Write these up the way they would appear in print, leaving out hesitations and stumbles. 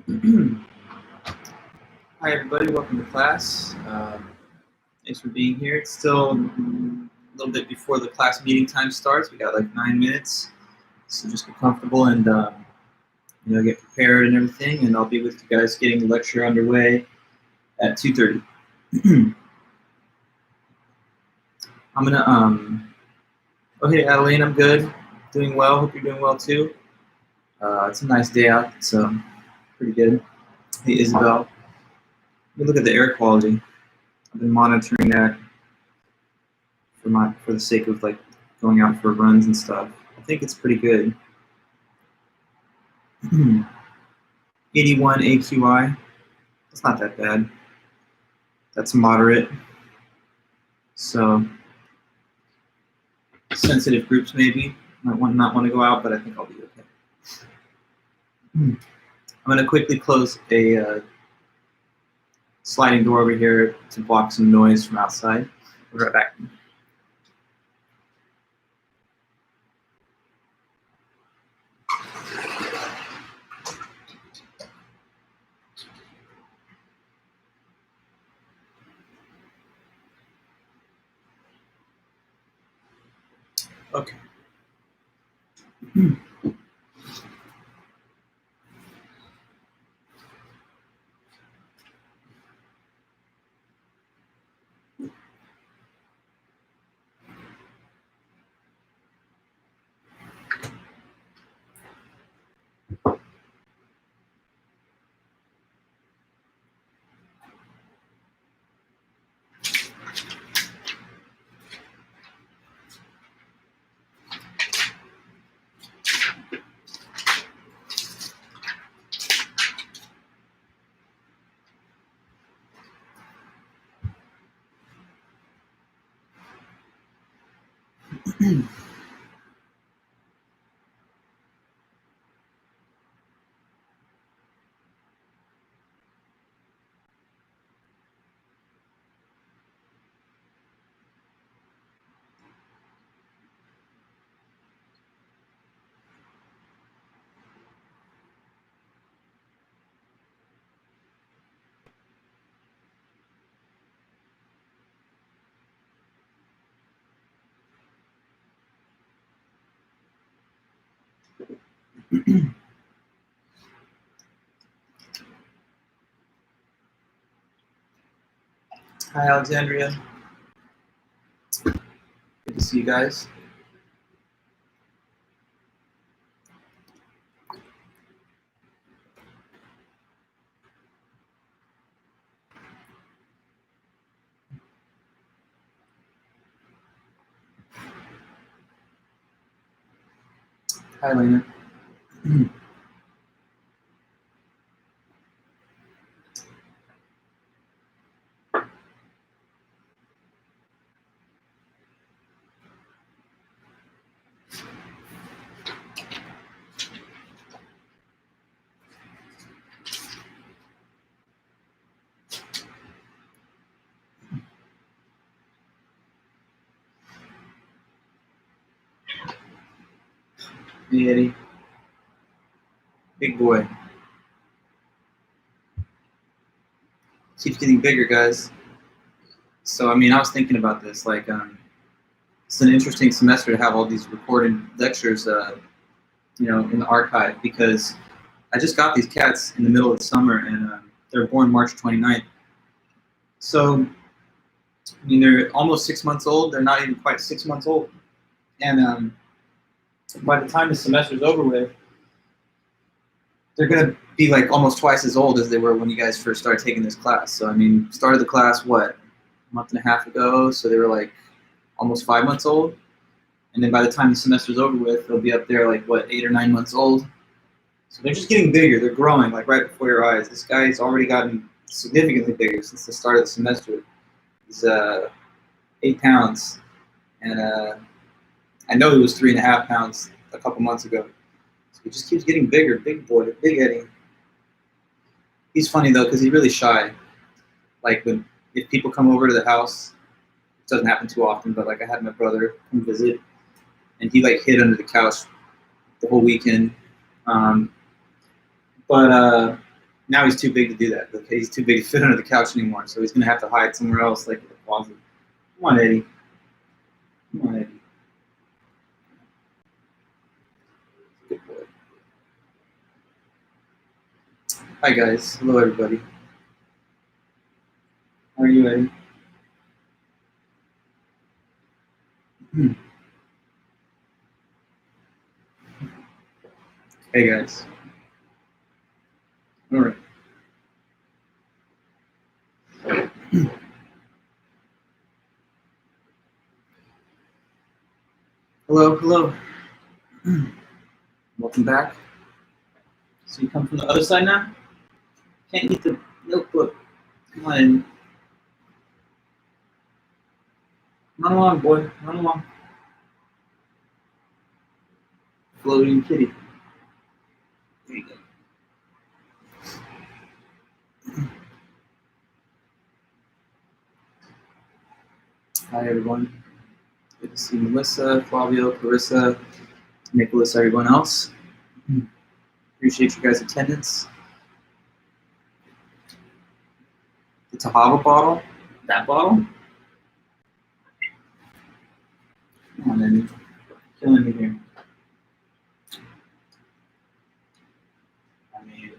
Hi everybody, welcome to class. Thanks for being here. It's still a little bit before the class meeting time starts. We got like 9 minutes, so just get comfortable and get prepared and everything. And I'll be with you guys getting the lecture underway at 2:30. I'm gonna oh hey Adeline, I'm good, doing well. Hope you're doing well too. It's a nice day out. It's pretty good. Hey Isabel, let me look at the air quality. I've been monitoring that for the sake of like going out for runs and stuff. I think it's pretty good. 81 AQI. That's not that bad. That's moderate. So sensitive groups maybe might not want to go out, but I think I'll be okay. I'm going to quickly close a sliding door over here to block some noise from outside. We'll be right back. Okay. Hi, Alexandria. Good to see you guys. Hi, Lena. Hey, Eddie. Big boy. Keeps getting bigger, guys. So, I mean, I was thinking about this. Like, it's an interesting semester to have all these recorded lectures, in the archive, because I just got these cats in the middle of the summer, and they were born March 29th. So, I mean, they're almost 6 months old. They're not even quite 6 months old. And by the time the semester's over with, they're going to be like almost twice as old as they were when you guys first started taking this class. So, I mean, started the class, what, a month and a half ago? So they were like almost 5 months old. And then by the time the semester's over with, they'll be up there like, what, 8 or 9 months old? So they're just getting bigger. They're growing like right before your eyes. This guy's already gotten significantly bigger since the start of the semester. He's 8 pounds. And I know he was 3.5 pounds a couple months ago. So he just keeps getting bigger. Big boy, big Eddie. He's funny though, because he's really shy. Like if people come over to the house, it doesn't happen too often, but like I had my brother come visit, and he like hid under the couch the whole weekend. But Now he's too big to do that. Okay, he's too big to fit under the couch anymore, so he's going to have to hide somewhere else, like in the closet. Come on, Eddie. Come on, Eddie. Good boy. Hi, guys. Hello, everybody. How are you, Eddie? Hey, guys. All right. Hello, hello. Welcome back. So you come from the other side now? Can't eat the notebook. Come on in. Run along, boy. Run along. Floating kitty. There you go. Hi, everyone. Good to see Melissa, Flavio, Clarissa, Nicholas, everyone else. Appreciate you guys' attendance. The Tahava bottle? That bottle? Come on, Eddie. Killing me here. I mean,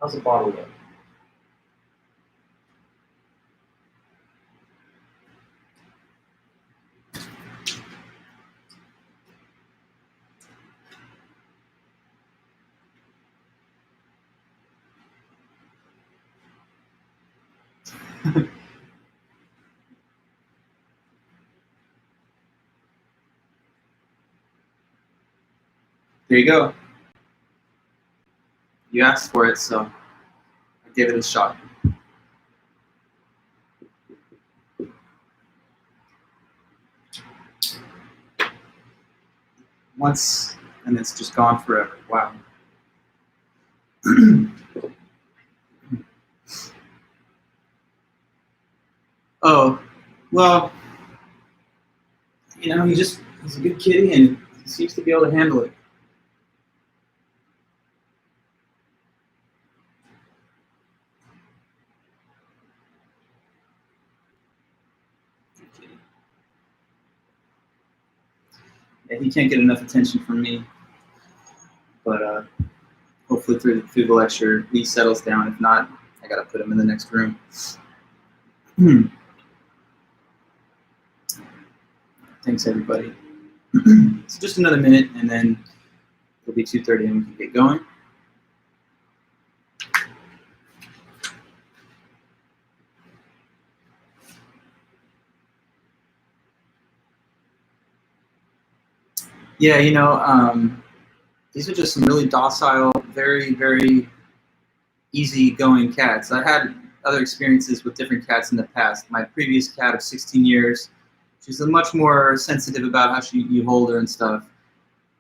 how's the bottle look? There you go. You asked for it, so I gave it a shot. Once, and it's just gone forever. Wow. Oh, well, you know, he's a good kitty and he seems to be able to handle it. Yeah, he can't get enough attention from me, but hopefully through the lecture he settles down. If not, I gotta put him in the next room. Thanks, everybody. So just another minute, and then it'll be 2:30, and we can get going. Yeah, you know, these are just some really docile, very, very easygoing cats. I had other experiences with different cats in the past. My previous cat of 16 years, she's much more sensitive about how you hold her and stuff.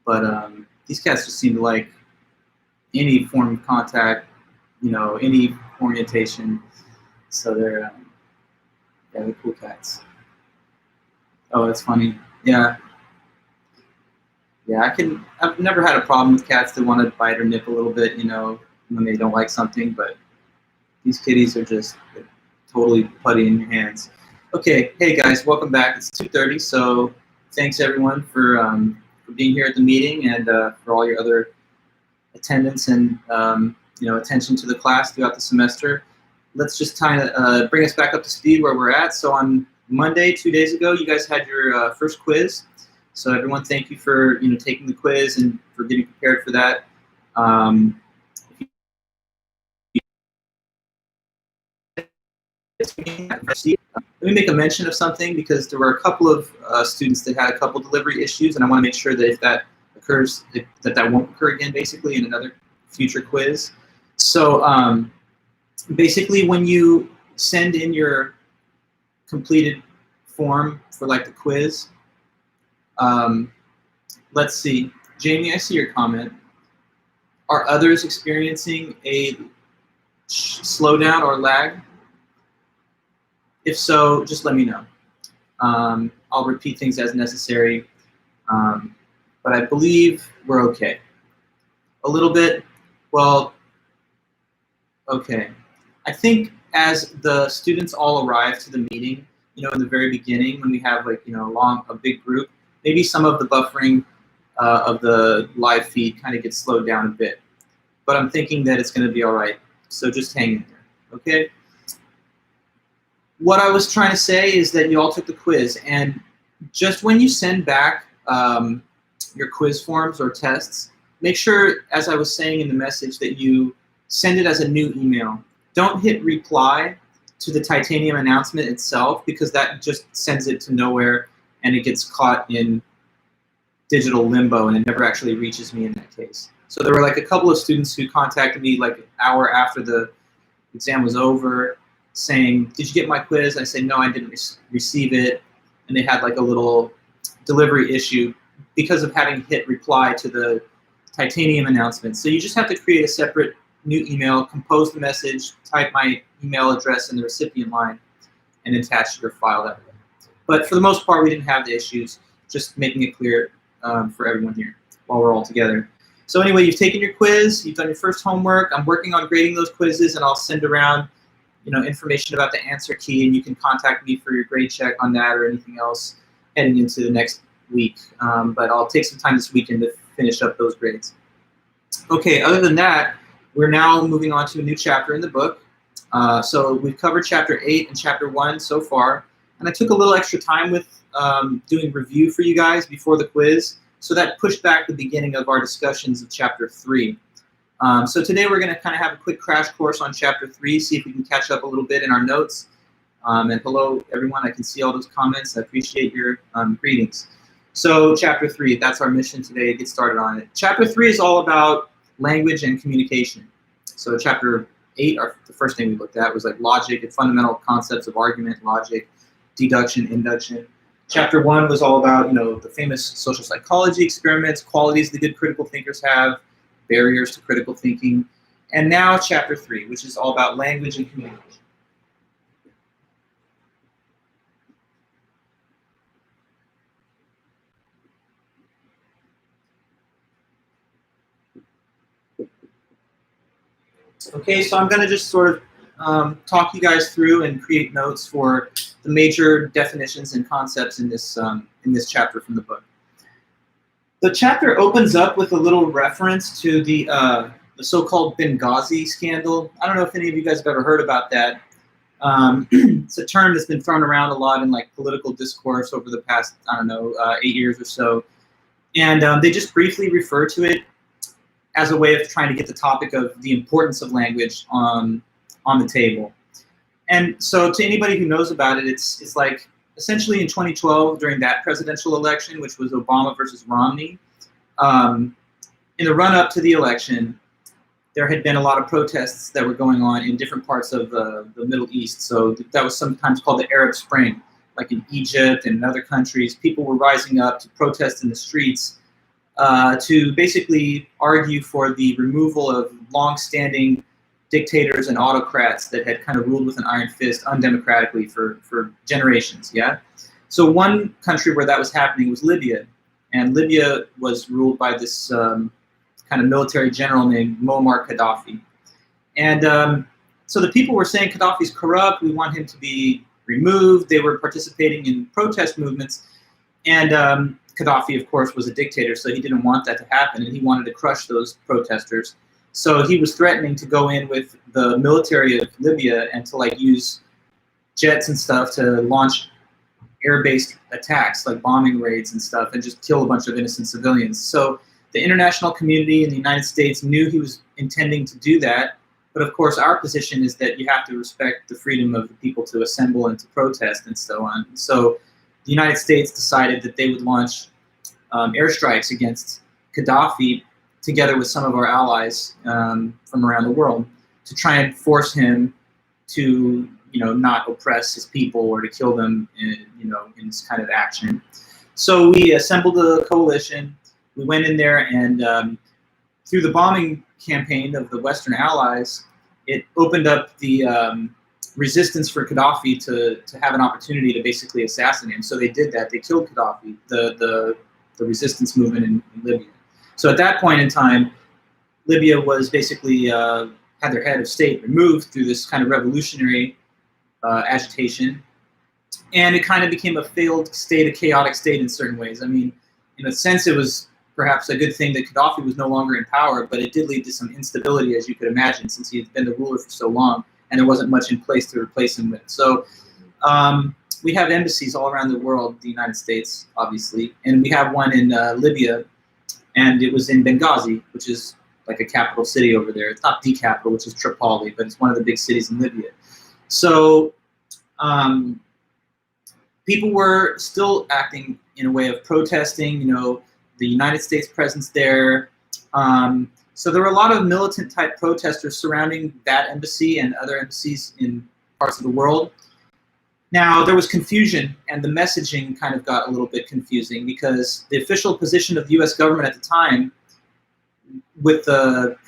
But these cats just seem to like any form of contact, you know, any orientation. So they're cool cats. Oh, that's funny. Yeah. Yeah, I've never had a problem with cats that want to bite or nip a little bit, you know, when they don't like something, but these kitties are just totally putty in your hands. Okay, hey guys, welcome back. It's 2:30, so thanks everyone for being here at the meeting and for all your other attendance and you know, attention to the class throughout the semester. Let's just kind of bring us back up to speed where we're at. So on Monday, 2 days ago, you guys had your first quiz. So everyone, thank you for taking the quiz and for getting prepared for that. Let me make a mention of something because there were a couple of students that had a couple delivery issues, and I want to make sure that if that occurs, that won't occur again, basically, in another future quiz. So basically, when you send in your completed form for like the quiz, let's see, Jamie, I see your comment. Are others experiencing a slowdown or lag? If so, just let me know. I'll repeat things as necessary, but I believe we're okay. A little bit, well, Okay. I think as the students all arrive to the meeting, in the very beginning, when we have like, a big group, maybe some of the buffering of the live feed kind of gets slowed down a bit. But I'm thinking that it's going to be all right. So just hang in there, okay? What I was trying to say is that you all took the quiz, and just when you send back your quiz forms or tests, make sure, as I was saying in the message, that you send it as a new email. Don't hit reply to the Titanium announcement itself, because that just sends it to nowhere and it gets caught in digital limbo and it never actually reaches me in that case. So there were like a couple of students who contacted me like an hour after the exam was over saying, did you get my quiz? I said, no, I didn't receive it. And they had like a little delivery issue because of having hit reply to the Titanium announcement. So you just have to create a separate new email, compose the message, type my email address in the recipient line, and attach your file that way. But for the most part, we didn't have the issues, just making it clear for everyone here while we're all together. So anyway, you've taken your quiz, you've done your first homework. I'm working on grading those quizzes, and I'll send around information about the answer key, and you can contact me for your grade check on that or anything else heading into the next week. But I'll take some time this weekend to finish up those grades. Okay, other than that, we're now moving on to a new chapter in the book. So we've covered chapter 8 and chapter 1 so far, and I took a little extra time with doing review for you guys before the quiz, so that pushed back the beginning of our discussions of chapter 3. So today we're going to kind of have a quick crash course on chapter 3, see if we can catch up a little bit in our notes. And hello everyone, I can see all those comments. I appreciate your greetings. So chapter 3, that's our mission today, get started on it. Chapter 3 is all about language and communication. So chapter 8, the first thing we looked at was like logic and fundamental concepts of argument, logic, deduction, induction. Chapter 1 was all about, the famous social psychology experiments, qualities the good critical thinkers have, barriers to critical thinking. And now chapter 3, which is all about language and communication. Okay, so I'm going to just sort of talk you guys through and create notes for the major definitions and concepts in this chapter from the book. The chapter opens up with a little reference to the so-called Benghazi Scandal. I don't know if any of you guys have ever heard about that. It's a term that's been thrown around a lot in like political discourse over the past, 8 years or so. And they just briefly refer to it as a way of trying to get the topic of the importance of language on the table. And so to anybody who knows about it, it's like essentially in 2012 during that presidential election, which was Obama versus Romney, in the run-up to the election, there had been a lot of protests that were going on in different parts of the Middle East. So that was sometimes called the Arab Spring, like in Egypt and in other countries. People were rising up to protest in the streets to basically argue for the removal of long-standing dictators and autocrats that had kind of ruled with an iron fist undemocratically for generations, yeah? So one country where that was happening was Libya. And Libya was ruled by this kind of military general named Muammar Gaddafi. And so the people were saying Gaddafi's corrupt, we want him to be removed. They were participating in protest movements. And Gaddafi, of course, was a dictator, so he didn't want that to happen, and he wanted to crush those protesters. So he was threatening to go in with the military of Libya and to like use jets and stuff to launch air-based attacks, like bombing raids and stuff, and just kill a bunch of innocent civilians. So the international community in the United States knew he was intending to do that, but of course our position is that you have to respect the freedom of the people to assemble and to protest and so on. So the United States decided that they would launch airstrikes against Gaddafi together with some of our allies from around the world to try and force him to, not oppress his people or to kill them in this kind of action. So we assembled a coalition. We went in there and through the bombing campaign of the Western allies, it opened up the resistance for Gaddafi to have an opportunity to basically assassinate him. So they did that. They killed Gaddafi, the resistance movement in Libya. So at that point in time, Libya was basically had their head of state removed through this kind of revolutionary agitation. And it kind of became a failed state, a chaotic state in certain ways. I mean, in a sense, it was perhaps a good thing that Gaddafi was no longer in power, but it did lead to some instability, as you could imagine, since he had been the ruler for so long, and there wasn't much in place to replace him with. So we have embassies all around the world, the United States, obviously, and we have one in Libya, and it was in Benghazi, which is like a capital city over there. It's not the capital, which is Tripoli, but it's one of the big cities in Libya. So people were still acting in a way of protesting, you know, the United States presence there. So there were a lot of militant type protesters surrounding that embassy and other embassies in parts of the world. Now, there was confusion, and the messaging kind of got a little bit confusing because the official position of the US government at the time, with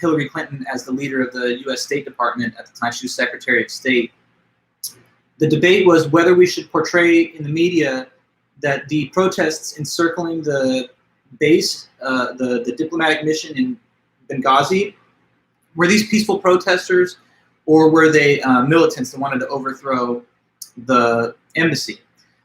Hillary Clinton as the leader of the US State Department at the time, she was Secretary of State, the debate was whether we should portray in the media that the protests encircling the base, the diplomatic mission in Benghazi, were these peaceful protesters, or were they militants that wanted to overthrow the embassy.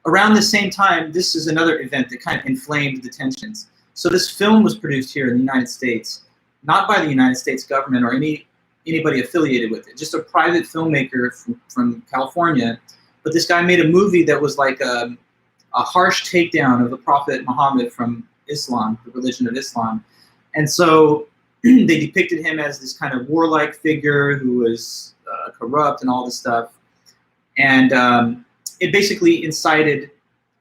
Around the same time, this is another event that kind of inflamed the tensions. So this film was produced here in the United States, not by the United States government or anybody affiliated with it, just a private filmmaker from California. But this guy made a movie that was like a harsh takedown of the Prophet Muhammad from Islam, the religion of Islam. And so they depicted him as this kind of warlike figure who was corrupt and all this stuff. And it basically incited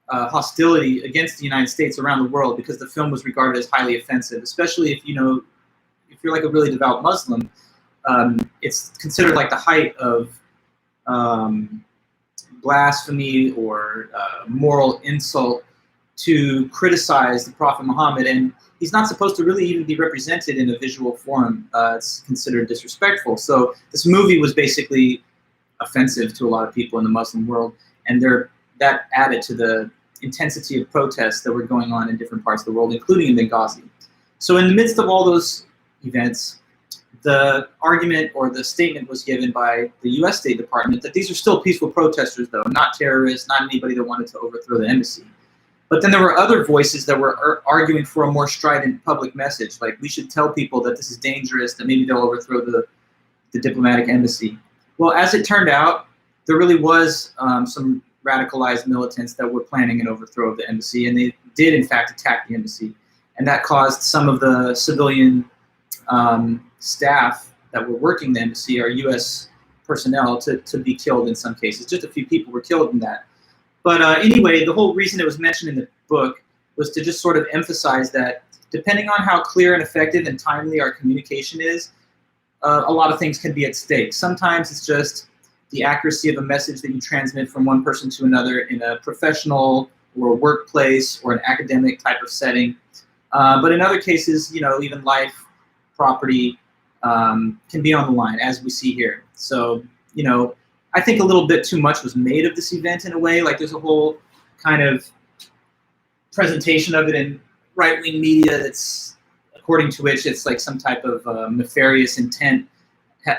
hostility against the United States around the world because the film was regarded as highly offensive, especially if you're like a really devout Muslim. It's considered like the height of blasphemy or moral insult to criticize the Prophet Muhammad, and he's not supposed to really even be represented in a visual form. It's considered disrespectful. So this movie was basically offensive to a lot of people in the Muslim world, and that added to the intensity of protests that were going on in different parts of the world, including in Benghazi. So in the midst of all those events, the argument or the statement was given by the US State Department that these are still peaceful protesters, though, not terrorists, not anybody that wanted to overthrow the embassy. But then there were other voices that were arguing for a more strident public message, like we should tell people that this is dangerous, that maybe they'll overthrow the diplomatic embassy. Well, as it turned out, there really was some radicalized militants that were planning an overthrow of the embassy, and they did, in fact, attack the embassy. And that caused some of the civilian staff that were working the embassy, our U.S. personnel, to be killed in some cases. Just a few people were killed in that. But anyway, the whole reason it was mentioned in the book was to just sort of emphasize that depending on how clear and effective and timely our communication is, a lot of things can be at stake. Sometimes it's just the accuracy of a message that you transmit from one person to another in a professional or a workplace or an academic type of setting. But in other cases, even life, property can be on the line, as we see here. So, I think a little bit too much was made of this event in a way. Like there's a whole kind of presentation of it in right-wing media that's according to which it's like some type of nefarious intent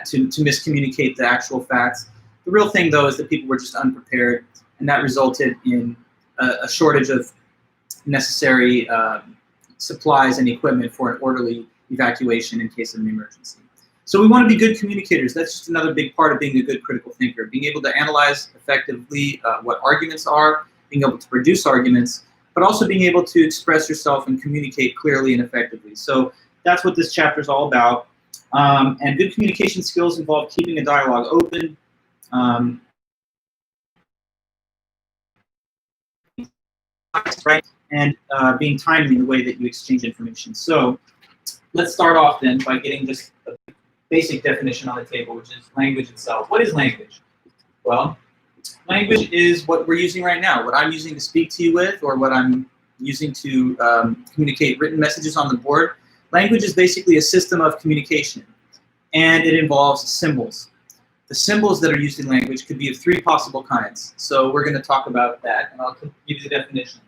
to miscommunicate the actual facts. The real thing, though, is that people were just unprepared, and that resulted in a shortage of necessary supplies and equipment for an orderly evacuation in case of an emergency. So we want to be good communicators. That's just another big part of being a good critical thinker, being able to analyze effectively what arguments are, being able to produce arguments, but also being able to express yourself and communicate clearly and effectively. So that's what this chapter is all about. And good communication skills involve keeping a dialogue open, and being timely in the way that you exchange information. So let's start off then by getting just a basic definition on the table, which is language itself. What is language? Well, language is what we're using right now, what I'm using to speak to you with, or what I'm using to communicate written messages on the board. Language is basically a system of communication, and it involves symbols. The symbols that are used in language could be of three possible kinds. So we're going to talk about that, and I'll give you the definition.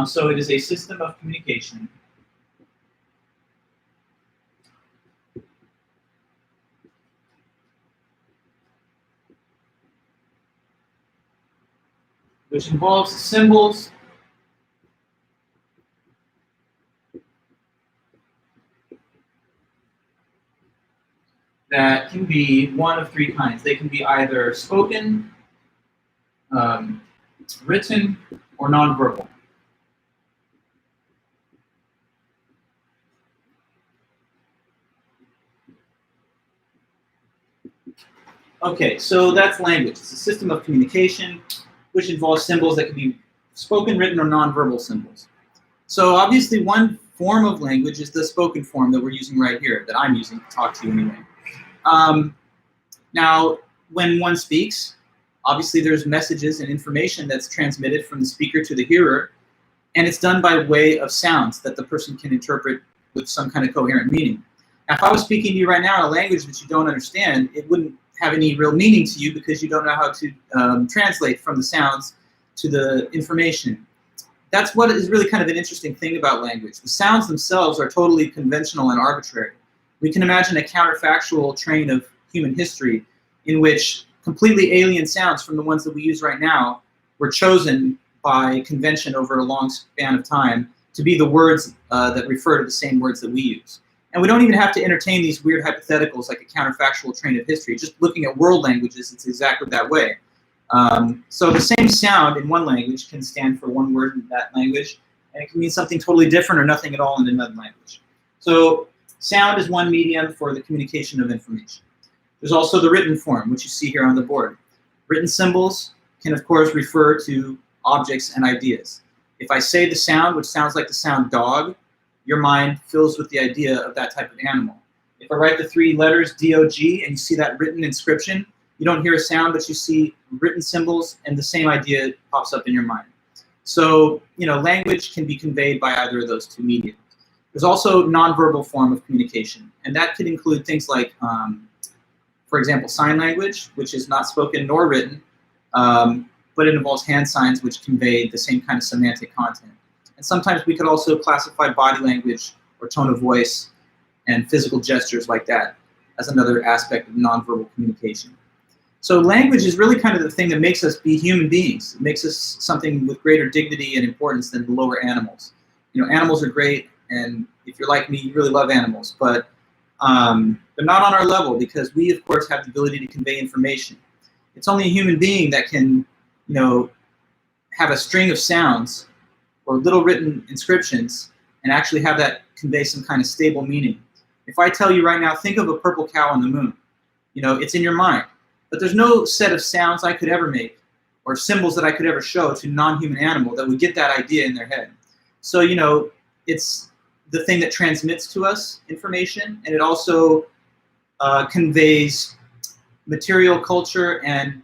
So it is a system of communication which involves symbols that can be one of three kinds. They can be either spoken, written, or nonverbal. Okay, so that's language. It's a system of communication which involves symbols that can be spoken, written, or nonverbal symbols. So obviously one form of language is the spoken form that we're using right here, that I'm using to talk to you anyway. Now, when one speaks, obviously there's messages and information that's transmitted from the speaker to the hearer, and it's done by way of sounds that the person can interpret with some kind of coherent meaning. Now, if I was speaking to you right now in a language that you don't understand, it wouldn't have any real meaning to you because you don't know how to translate from the sounds to the information. That's what is really kind of an interesting thing about language. The sounds themselves are totally conventional and arbitrary. We can imagine a counterfactual train of human history in which completely alien sounds from the ones that we use right now were chosen by convention over a long span of time to be the words that refer to the same words that we use. And we don't even have to entertain these weird hypotheticals like a counterfactual train of history. Just looking at world languages, it's exactly that way. So the same sound in one language can stand for one word in that language, and it can mean something totally different or nothing at all in another language. So sound is one medium for the communication of information. There's also the written form, which you see here on the board. Written symbols can, of course, refer to objects and ideas. If I say the sound, which sounds like the sound dog, your mind fills with the idea of that type of animal. If I write the three letters D-O-G and you see that written inscription, you don't hear a sound, but you see written symbols and the same idea pops up in your mind. So, language can be conveyed by either of those two media. There's also nonverbal form of communication, and that could include things like, for example, sign language, which is not spoken nor written, but it involves hand signs which convey the same kind of semantic content. And sometimes we could also classify body language or tone of voice and physical gestures like that as another aspect of nonverbal communication. So language is really kind of the thing that makes us be human beings. It makes us something with greater dignity and importance than the lower animals. Animals are great, and if you're like me, you really love animals, but they're not on our level because we, of course, have the ability to convey information. It's only a human being that can, have a string of sounds or little written inscriptions and actually have that convey some kind of stable meaning. If I tell you right now, think of a purple cow on the moon, it's in your mind. But there's no set of sounds I could ever make or symbols that I could ever show to a non-human animal that would get that idea in their head. So, it's the thing that transmits to us information, and it also conveys material culture and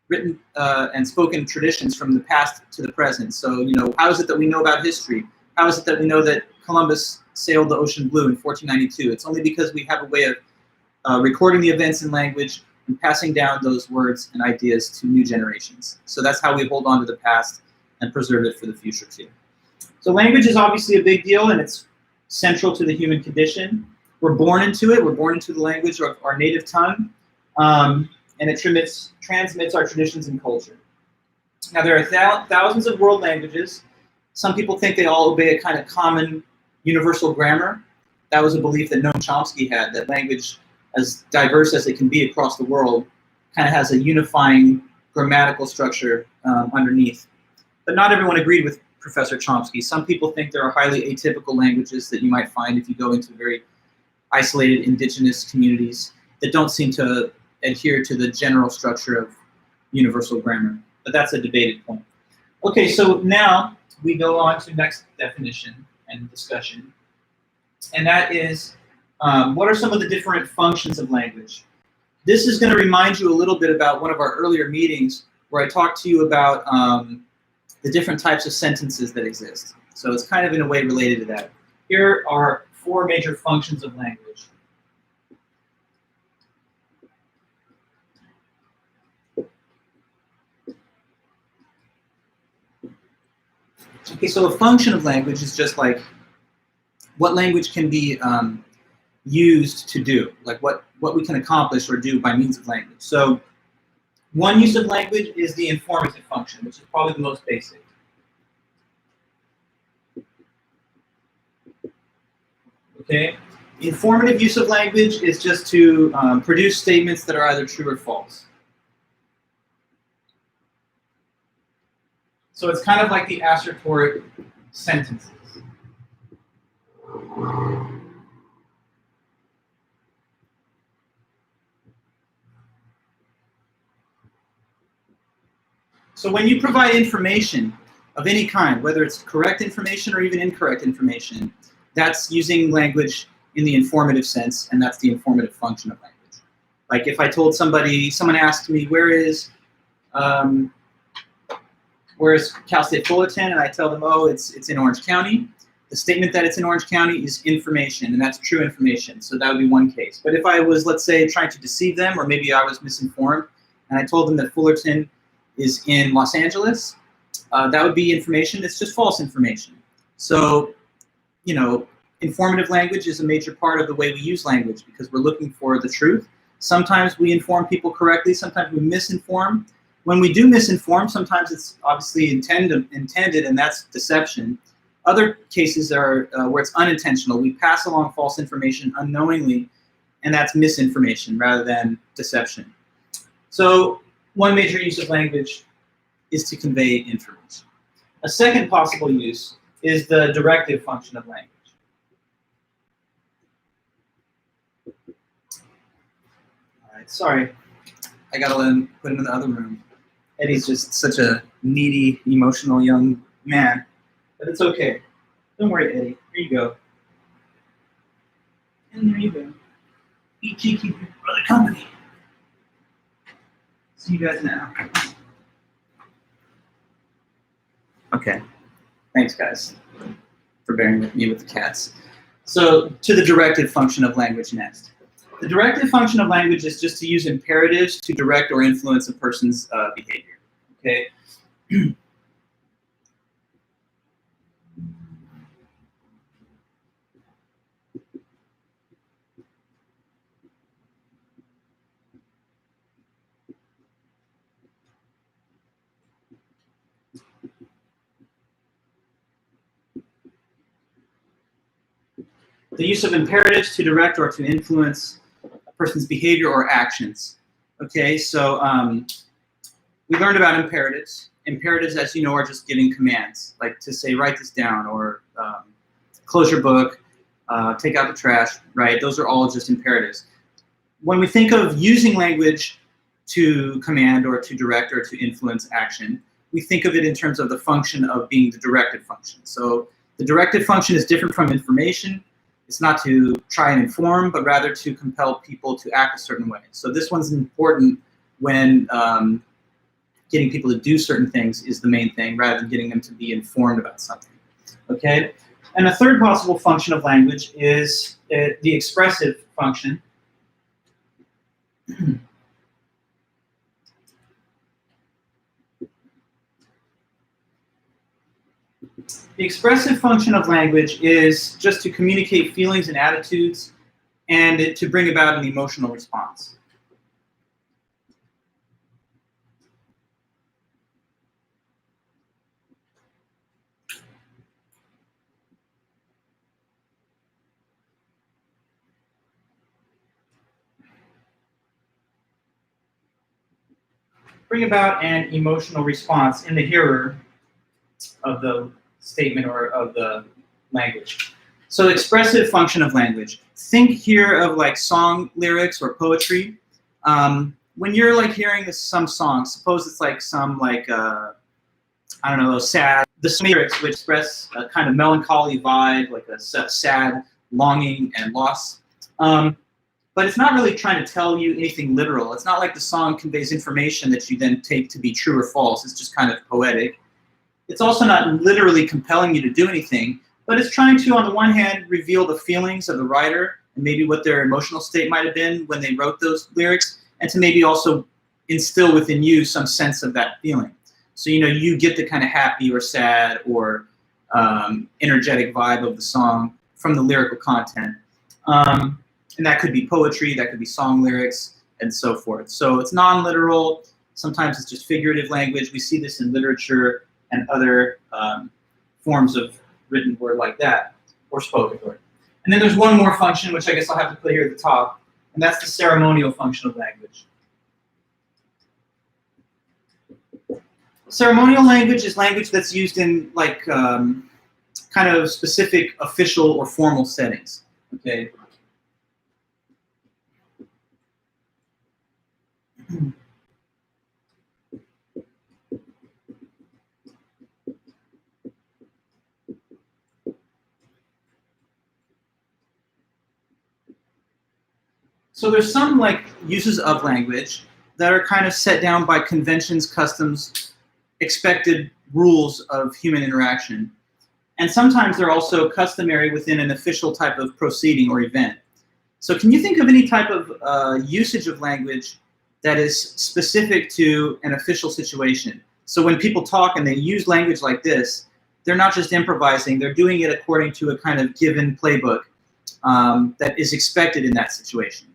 written and spoken traditions from the past to the present. So, how is it that we know about history? How is it that we know that Columbus sailed the ocean blue in 1492? It's only because we have a way of recording the events in language and passing down those words and ideas to new generations. So that's how we hold on to the past and preserve it for the future too. So language is obviously a big deal, and it's central to the human condition. We're born into it. We're born into the language of our native tongue, and it transmits our traditions and culture. Now there are thousands of world languages. Some people think they all obey a kind of common universal grammar. That was a belief that Noam Chomsky had, that language, as diverse as it can be across the world, kind of has a unifying grammatical structure underneath. But not everyone agreed with Professor Chomsky. Some people think there are highly atypical languages that you might find if you go into very isolated indigenous communities that don't seem to adhere to the general structure of universal grammar. But that's a debated point. Okay, so now we go on to next definition and discussion. And that is, what are some of the different functions of language? This is going to remind you a little bit about one of our earlier meetings where I talked to you about the different types of sentences that exist. So it's kind of in a way related to that. Here are 4 major functions of language. Okay, so a function of language is just like what language can be used to do, like what we can accomplish or do by means of language. So One use of language is the informative function, which is probably the most basic. Okay? The informative use of language is just to produce statements that are either true or false. So it's kind of like the assertoric sentences. So when you provide information of any kind, whether it's correct information or even incorrect information, that's using language in the informative sense, and that's the informative function of language. Like if I told somebody, someone asked me, where's Cal State Fullerton, and I tell them, oh, it's in Orange County. The statement that it's in Orange County is information, and that's true information. So that would be one case. But if I was, let's say, trying to deceive them, or maybe I was misinformed, and I told them that Fullerton is in Los Angeles, that would be information. It's just false information. So, you know, informative language is a major part of the way we use language because we're looking for the truth. Sometimes we inform people correctly. Sometimes we misinform. When we do misinform, sometimes it's obviously intended, and that's deception. Other cases are where it's unintentional. We pass along false information unknowingly, and that's misinformation rather than deception. So one major use of language is to convey information. A second possible use is the directive function of language. All right, sorry. I gotta let him put him in the other room. Eddie's just such a needy, emotional young man, but it's okay. Don't worry, Eddie. Here you go. And there you go. Eat cheeky brother company. See you guys now. Okay. Thanks, guys, for bearing with me with the cats. So, to the directive function of language next. The directive function of language is just to use imperatives to direct or influence a person's behavior. Okay. The use of imperatives to direct or to influence a person's behavior or actions. Okay, so we learned about imperatives. Imperatives, as you know, are just giving commands, like to say, write this down, or close your book, take out the trash, right? Those are all just imperatives. When we think of using language to command or to direct or to influence action, we think of it in terms of the function of being the directive function. So the directive function is different from information. It's not to try and inform, but rather to compel people to act a certain way. So this one's important when getting people to do certain things is the main thing, rather than getting them to be informed about something. Okay? And a third possible function of language is the expressive function. The expressive function of language is just to communicate feelings and attitudes and to bring about an emotional response. Bring about an emotional response in the hearer of the statement or of the language. So expressive function of language. Think here of like song lyrics or poetry. When you're like hearing some song, suppose it's like some like, I don't know, sad, the lyrics would express a kind of melancholy vibe, like a sad longing and loss. But it's not really trying to tell you anything literal. It's not like the song conveys information that you then take to be true or false. It's just kind of poetic. It's also not literally compelling you to do anything, but it's trying to, on the one hand, reveal the feelings of the writer and maybe what their emotional state might have been when they wrote those lyrics, and to maybe also instill within you some sense of that feeling. So, you know, you get the kind of happy or sad or energetic vibe of the song from the lyrical content. And that could be poetry, that could be song lyrics, and so forth. So it's non-literal, Sometimes it's just figurative language. We see this in literature and other forms of written word like that, or spoken word. And then there's one more function, which I guess I'll have to put here at the top, and that's the ceremonial function of language. Ceremonial language is language that's used in like kind of specific official or formal settings. Okay. So there's some like uses of language that are kind of set down by conventions, customs, expected rules of human interaction. And sometimes they're also customary within an official type of proceeding or event. So can you think of any type of usage of language that is specific to an official situation? So when people talk and they use language like this, they're not just improvising, they're doing it according to a kind of given playbook that is expected in that situation.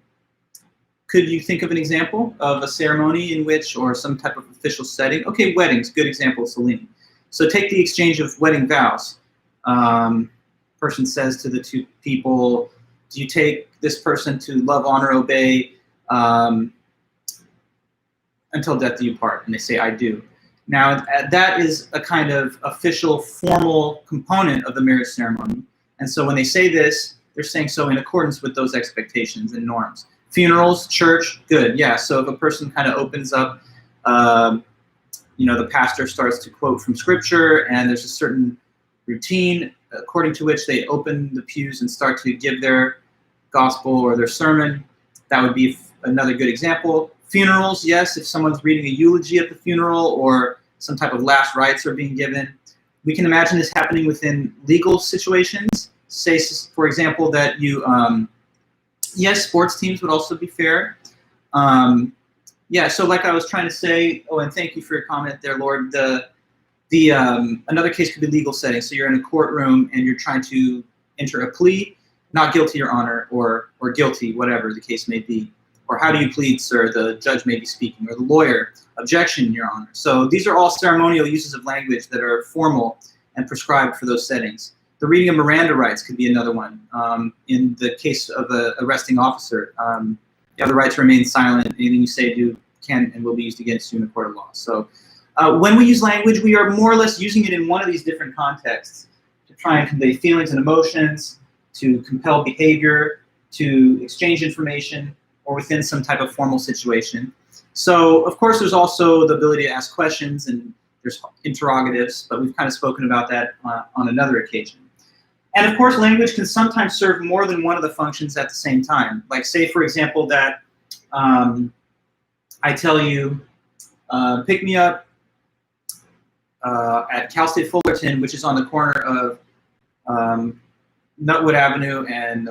Could you think of an example of a ceremony in which, or some type of official setting? Okay, weddings, good example, Celine. So take the exchange of wedding vows. Person says to the two people, do you take this person to love, honor, obey until death do you part? And they say, I do. Now, that is a kind of official, formal component of the marriage ceremony. And so when they say this, they're saying so in accordance with those expectations and norms. Funerals, church, good, yeah. So if a person kind of opens up, you know, the pastor starts to quote from scripture, and there's a certain routine according to which they open the pews and start to give their gospel or their sermon. That would be another good example. Funerals, yes, if someone's reading a eulogy at the funeral or some type of last rites are being given. We can imagine this happening within legal situations. Say, for example, that you, yes, sports teams would also be fair. Yeah, so like I was trying to say, oh, and thank you for your comment there, Lord. Another case could be legal setting. So you're in a courtroom and you're trying to enter a plea, not guilty, Your Honor, or guilty, whatever the case may be. Or how do you plead, sir? The judge may be speaking, or the lawyer, objection, Your Honor. So these are all ceremonial uses of language that are formal and prescribed for those settings. The reading of Miranda rights could be another one. In the case of an arresting officer, you have the right to remain silent. Anything you say, do, can, and will be used against you in a court of law. So when we use language, we are more or less using it in one of these different contexts to try and convey feelings and emotions, to compel behavior, to exchange information, or within some type of formal situation. So, of course, there's also the ability to ask questions, and there's interrogatives, but we've kind of spoken about that on another occasion. And of course, language can sometimes serve more than one of the functions at the same time. Like say, for example, that I tell you, pick me up at Cal State Fullerton, which is on the corner of Nutwood Avenue and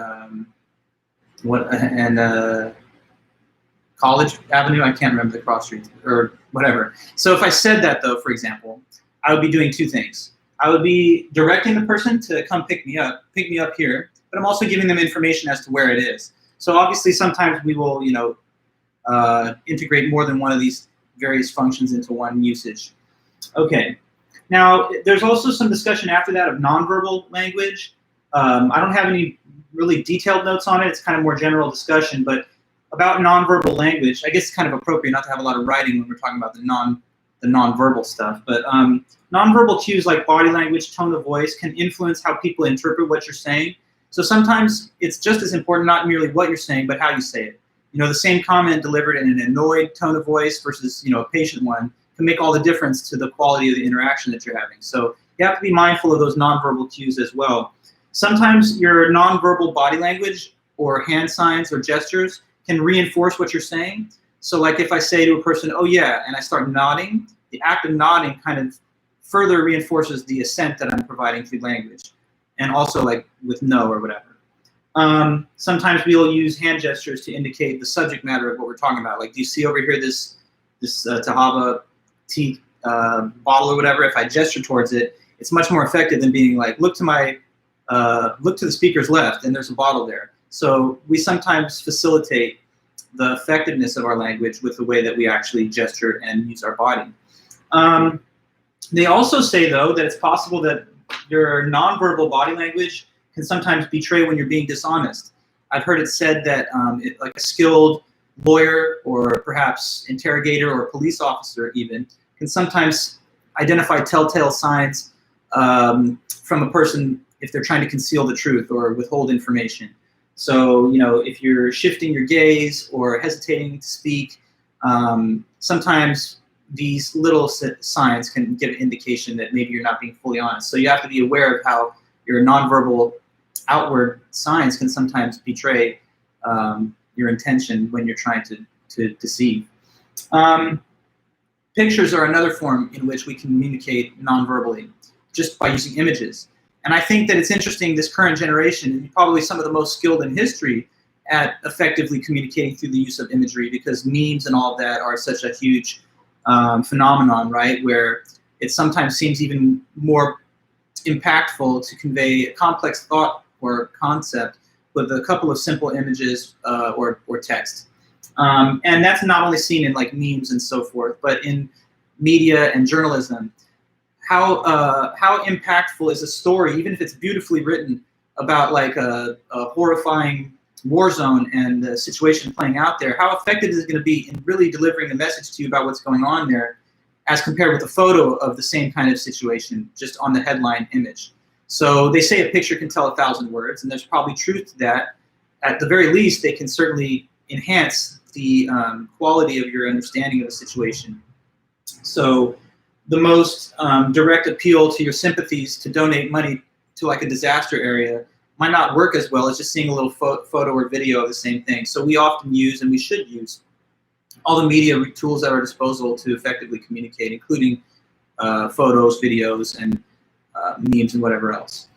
College Avenue. I can't remember the cross streets or whatever. So if I said that, though, for example, I would be doing two things. I would be directing the person to come pick me up here, but I'm also giving them information as to where it is. So obviously, sometimes we will, you know, integrate more than one of these various functions into one usage. Okay. Now, there's also some discussion after that of nonverbal language. I don't have any really detailed notes on it. It's kind of more general discussion, but about nonverbal language, I guess it's kind of appropriate not to have a lot of writing when we're talking about the nonverbal stuff, but nonverbal cues like body language, tone of voice can influence how people interpret what you're saying. So sometimes it's just as important not merely what you're saying, but how you say it. You know, the same comment delivered in an annoyed tone of voice versus, you know, a patient one can make all the difference to the quality of the interaction that you're having. So you have to be mindful of those nonverbal cues as well. Sometimes your nonverbal body language or hand signs or gestures can reinforce what you're saying. So like if I say to a person, oh yeah, and I start nodding, the act of nodding kind of further reinforces the assent that I'm providing through language. And also like with no or whatever. Sometimes we'll use hand gestures to indicate the subject matter of what we're talking about. Like, do you see over here this Tahava tea bottle or whatever? If I gesture towards it, it's much more effective than being like, look to the speaker's left and there's a bottle there. So we sometimes facilitate the effectiveness of our language with the way that we actually gesture and use our body. They also say, though, that it's possible that your nonverbal body language can sometimes betray when you're being dishonest. I've heard it said that like a skilled lawyer or perhaps interrogator or police officer even can sometimes identify telltale signs from a person if they're trying to conceal the truth or withhold information. So, you know, if you're shifting your gaze or hesitating to speak, sometimes these little signs can give an indication that maybe you're not being fully honest. So you have to be aware of how your nonverbal outward signs can sometimes betray your intention when you're trying to deceive. Pictures are another form in which we communicate nonverbally, just by using images. And I think that it's interesting, this current generation, probably some of the most skilled in history at effectively communicating through the use of imagery, because memes and all of that are such a huge phenomenon, right? Where it sometimes seems even more impactful to convey a complex thought or concept with a couple of simple images or text. And that's not only seen in like memes and so forth, but in media and journalism. How impactful is a story, even if it's beautifully written, about like a horrifying war zone and the situation playing out there? How effective is it going to be in really delivering the message to you about what's going on there, as compared with a photo of the same kind of situation just on the headline image? So they say a picture can tell 1,000 words, and there's probably truth to that. At the very least, they can certainly enhance the quality of your understanding of a situation. So the most direct appeal to your sympathies to donate money to like a disaster area might not work as well as just seeing a little photo or video of the same thing. So we often use, and we should use, all the media tools at our disposal to effectively communicate, including photos, videos, and memes, and whatever else.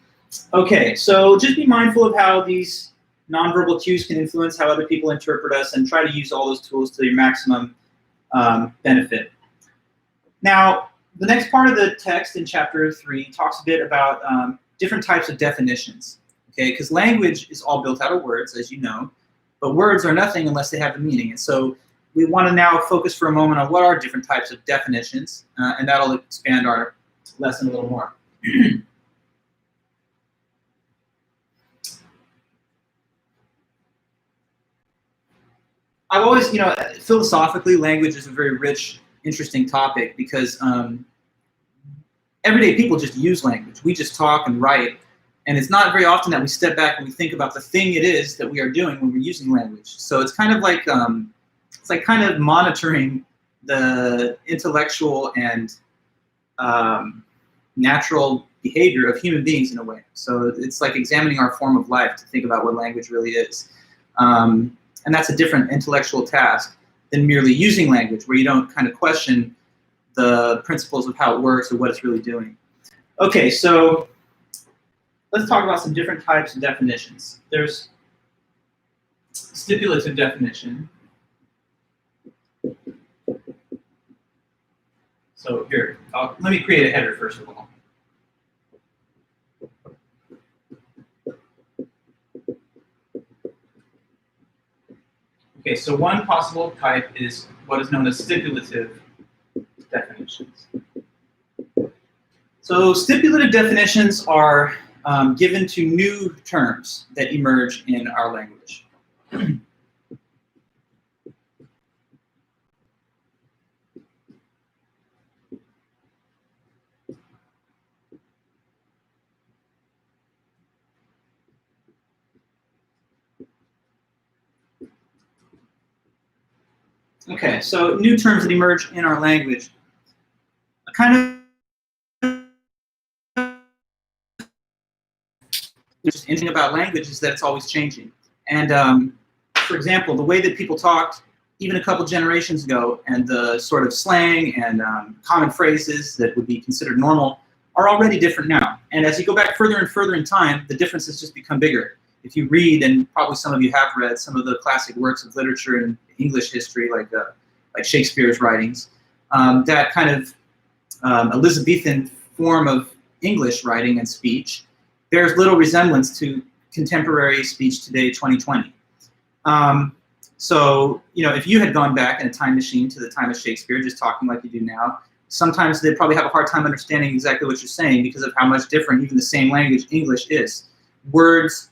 Okay, so just be mindful of how these nonverbal cues can influence how other people interpret us, and try to use all those tools to your maximum benefit. Now, the next part of the text in chapter 3 talks a bit about different types of definitions, okay? Because language is all built out of words, as you know, but words are nothing unless they have a meaning. And so we want to now focus for a moment on what are different types of definitions, and that'll expand our lesson a little more. I've always, you know, philosophically, language is a very rich, interesting topic, because everyday people just use language. We just talk and write, and it's not very often that we step back and we think about the thing it is that we are doing when we're using language. So it's kind of like it's like kind of monitoring the intellectual and natural behavior of human beings in a way. So it's like examining our form of life to think about what language really is. And that's a different intellectual task than merely using language, where you don't kind of question the principles of how it works or what it's really doing. Okay, so let's talk about some different types of definitions. There's stipulative definition. So here, let me create a header first of all. Okay, so one possible type is what is known as stipulative definitions. So stipulative definitions are given to new terms that emerge in our language. Okay, so new terms that emerge in our language. A kind of interesting about language is that it's always changing. And for example, the way that people talked even a couple generations ago, and the sort of slang and common phrases that would be considered normal, are already different now. And as you go back further and further in time, the differences just become bigger. If you read, and probably some of you have read, some of the classic works of literature and English history, like Shakespeare's writings, that kind of Elizabethan form of English writing and speech bears little resemblance to contemporary speech today, 2020. So, if you had gone back in a time machine to the time of Shakespeare, just talking like you do now, sometimes they'd probably have a hard time understanding exactly what you're saying because of how much different even the same language, English, is. Words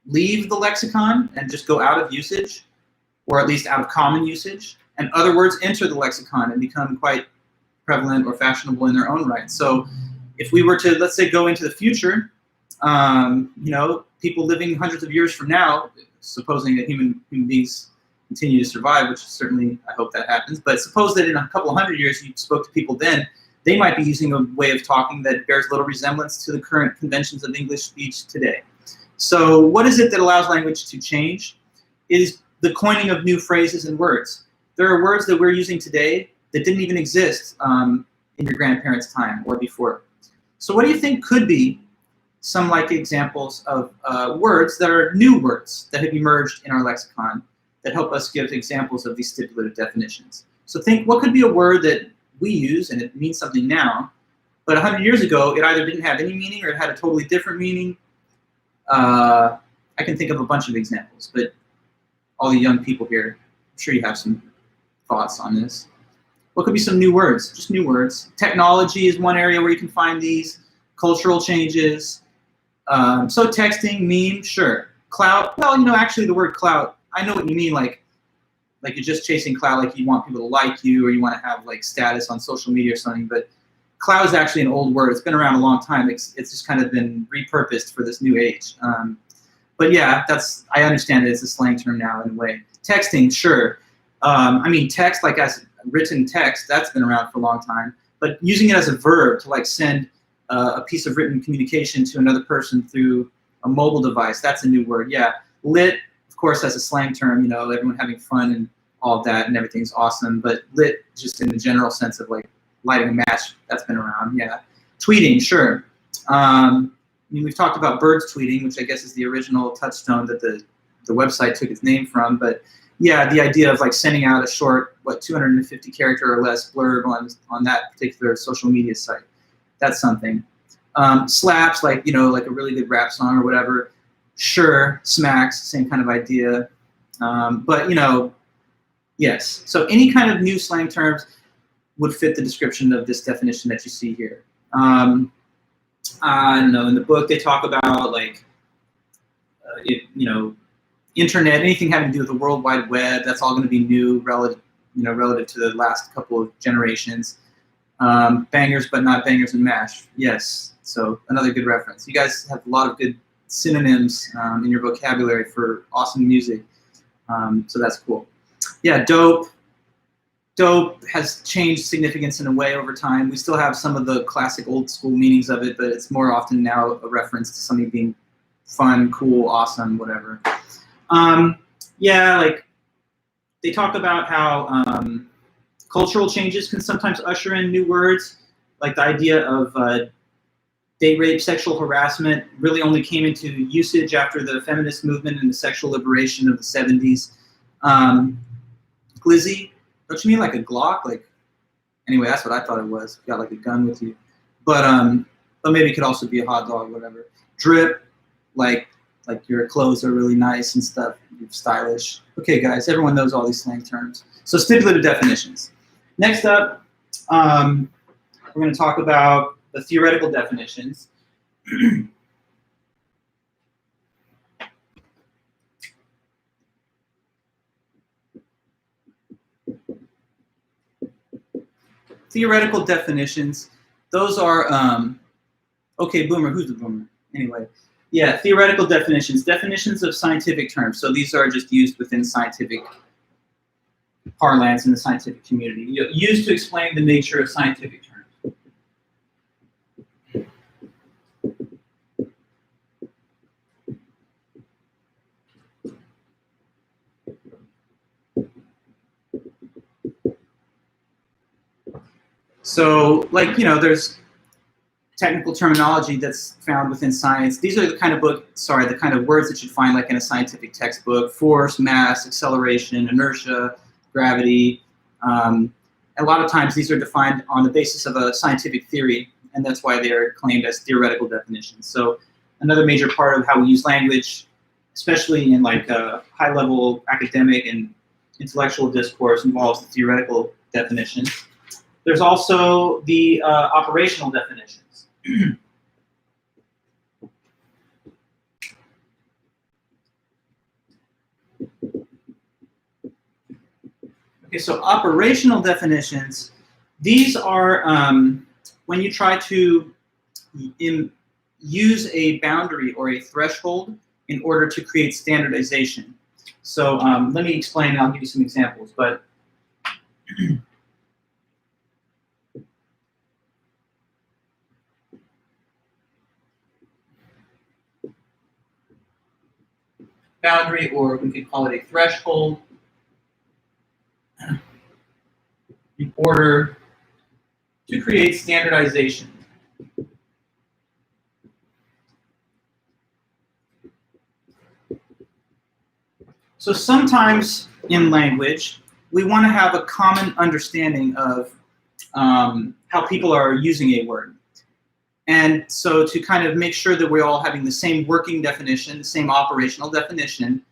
leave the lexicon and just go out of usage, or at least out of common usage, and other words enter the lexicon and become quite prevalent or fashionable in their own right. So if we were to, let's say, go into the future, people living hundreds of years from now, supposing that human beings continue to survive, which certainly I hope that happens, but suppose that in a couple of hundred years you spoke to people then, they might be using a way of talking that bears little resemblance to the current conventions of English speech today. So what is it that allows language to change? It is the coining of new phrases and words. There are words that we're using today that didn't even exist in your grandparents' time or before. So what do you think could be some examples of words that are new words that have emerged in our lexicon that help us give examples of these stipulative definitions? So think, what could be a word that we use and it means something now, but 100 years ago it either didn't have any meaning or it had a totally different meaning? I can think of a bunch of examples, but all the young people here, I'm sure you have some thoughts on this. What could be some new words? Just new words. Technology is one area where you can find these. Cultural changes. So texting, meme, sure. Clout, well, actually the word clout, I know what you mean, like you're just chasing clout, like you want people to like you or you want to have status on social media or something, but clout is actually an old word. It's been around a long time. It's just kind of been repurposed for this new age. But yeah, I understand that it's a slang term now in a way. Texting, sure. I mean, text, as written text, that's been around for a long time. But using it as a verb to send a piece of written communication to another person through a mobile device, that's a new word. Yeah. Lit, of course, as a slang term, everyone having fun and all of that and everything's awesome. But lit, just in the general sense of lighting a match, that's been around. Yeah. Tweeting, sure. We've talked about birds tweeting, which I guess is the original touchstone that the website took its name from. But yeah, the idea of sending out a short, 250 character or less blurb on that particular social media site. That's something. Slaps, a really good rap song or whatever. Sure, smacks, same kind of idea. But yes. So any kind of new slang terms would fit the description of this definition that you see here. I don't know, in the book they talk about internet, anything having to do with the World Wide Web, that's all going to be new relative to the last couple of generations. Bangers but not bangers and mash, yes. So another good reference. You guys have a lot of good synonyms in your vocabulary for awesome music, so that's cool. Yeah, dope. Dope has changed significance in a way over time. We still have some of the classic old school meanings of it, but it's more often now a reference to something being fun, cool, awesome, whatever. Yeah, they talk about how cultural changes can sometimes usher in new words, the idea of date rape, sexual harassment really only came into usage after the feminist movement and the sexual liberation of the 70s. Glizzy. Don't you mean like a Glock? Anyway, that's what I thought it was. You got a gun with you. But maybe it could also be a hot dog, whatever. Drip, like your clothes are really nice and stuff. You're stylish. Okay, guys, everyone knows all these slang terms. So stipulative definitions. Next up, we're going to talk about the theoretical definitions. Theoretical definitions, those are, okay, boomer, who's the boomer? Anyway, yeah, theoretical definitions, definitions of scientific terms. So these are just used within scientific parlance in the scientific community, used to explain the nature of scientific terms. So, there's technical terminology that's found within science. These are the kind of the kind of words that you'd find in a scientific textbook: force, mass, acceleration, inertia, gravity. A lot of times these are defined on the basis of a scientific theory, and that's why they're claimed as theoretical definitions. So another major part of how we use language especially in like high-level academic and intellectual discourse, involves the theoretical definitions. There's also the operational definitions. Okay, so operational definitions, these are when you try to use a boundary or a threshold in order to create standardization. So let me explain, I'll give you some examples, but boundary, or we could call it a threshold, in order to create standardization. So sometimes in language, we want to have a common understanding of how people are using a word. And so to kind of make sure that we're all having the same working definition, the same operational definition,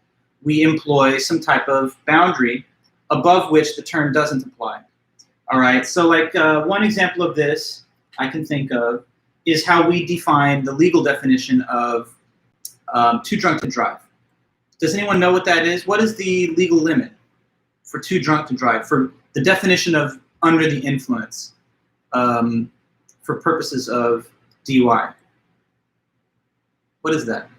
we employ some type of boundary above which the term doesn't apply. All right, so like one example of this I can think of is how we define the legal definition of too drunk to drive. Does anyone know what that is? What is the legal limit for too drunk to drive, for the definition of under the influence for purposes of DUI? What is that?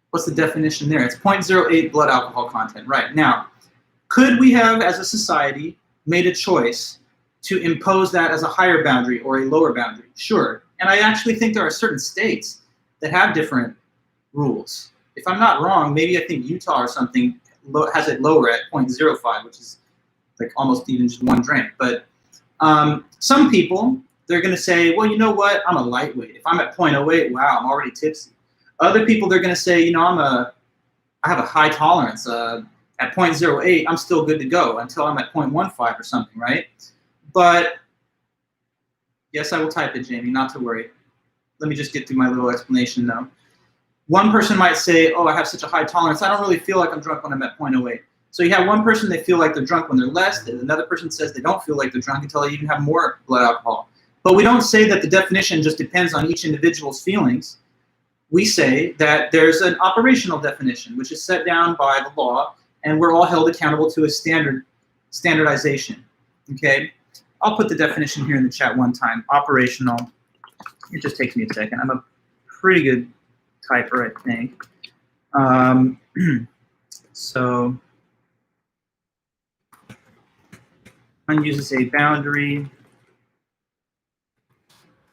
What's the definition there? It's 0.08 blood alcohol content. Right. Now, could we have, as a society, made a choice to impose that as a higher boundary or a lower boundary? Sure. And I actually think there are certain states that have different rules. If I'm not wrong, maybe I think Utah or something has it lower at 0.05, which is like almost even just one drink. But some people, they're going to say, well, you know what? I'm a lightweight. If I'm at 0.08, wow, I'm already tipsy. Other people, they're going to say, you know, I have a high tolerance. At 0.08, I'm still good to go until I'm at 0.15 or something, right? But yes, I will type it, Jamie, not to worry. Let me just get through my little explanation, though. One person might say, oh, I have such a high tolerance, I don't really feel like I'm drunk when I'm at 0.08. So you have one person, they feel like they're drunk when they're less. Another person says they don't feel like they're drunk until they even have more blood alcohol. But we don't say that the definition just depends on each individual's feelings. We say that there's an operational definition, which is set down by the law, and we're all held accountable to a standardization. Okay? I'll put the definition here in the chat one time. Operational. It just takes me a second. I'm a pretty good typer, I think. So one uses a boundary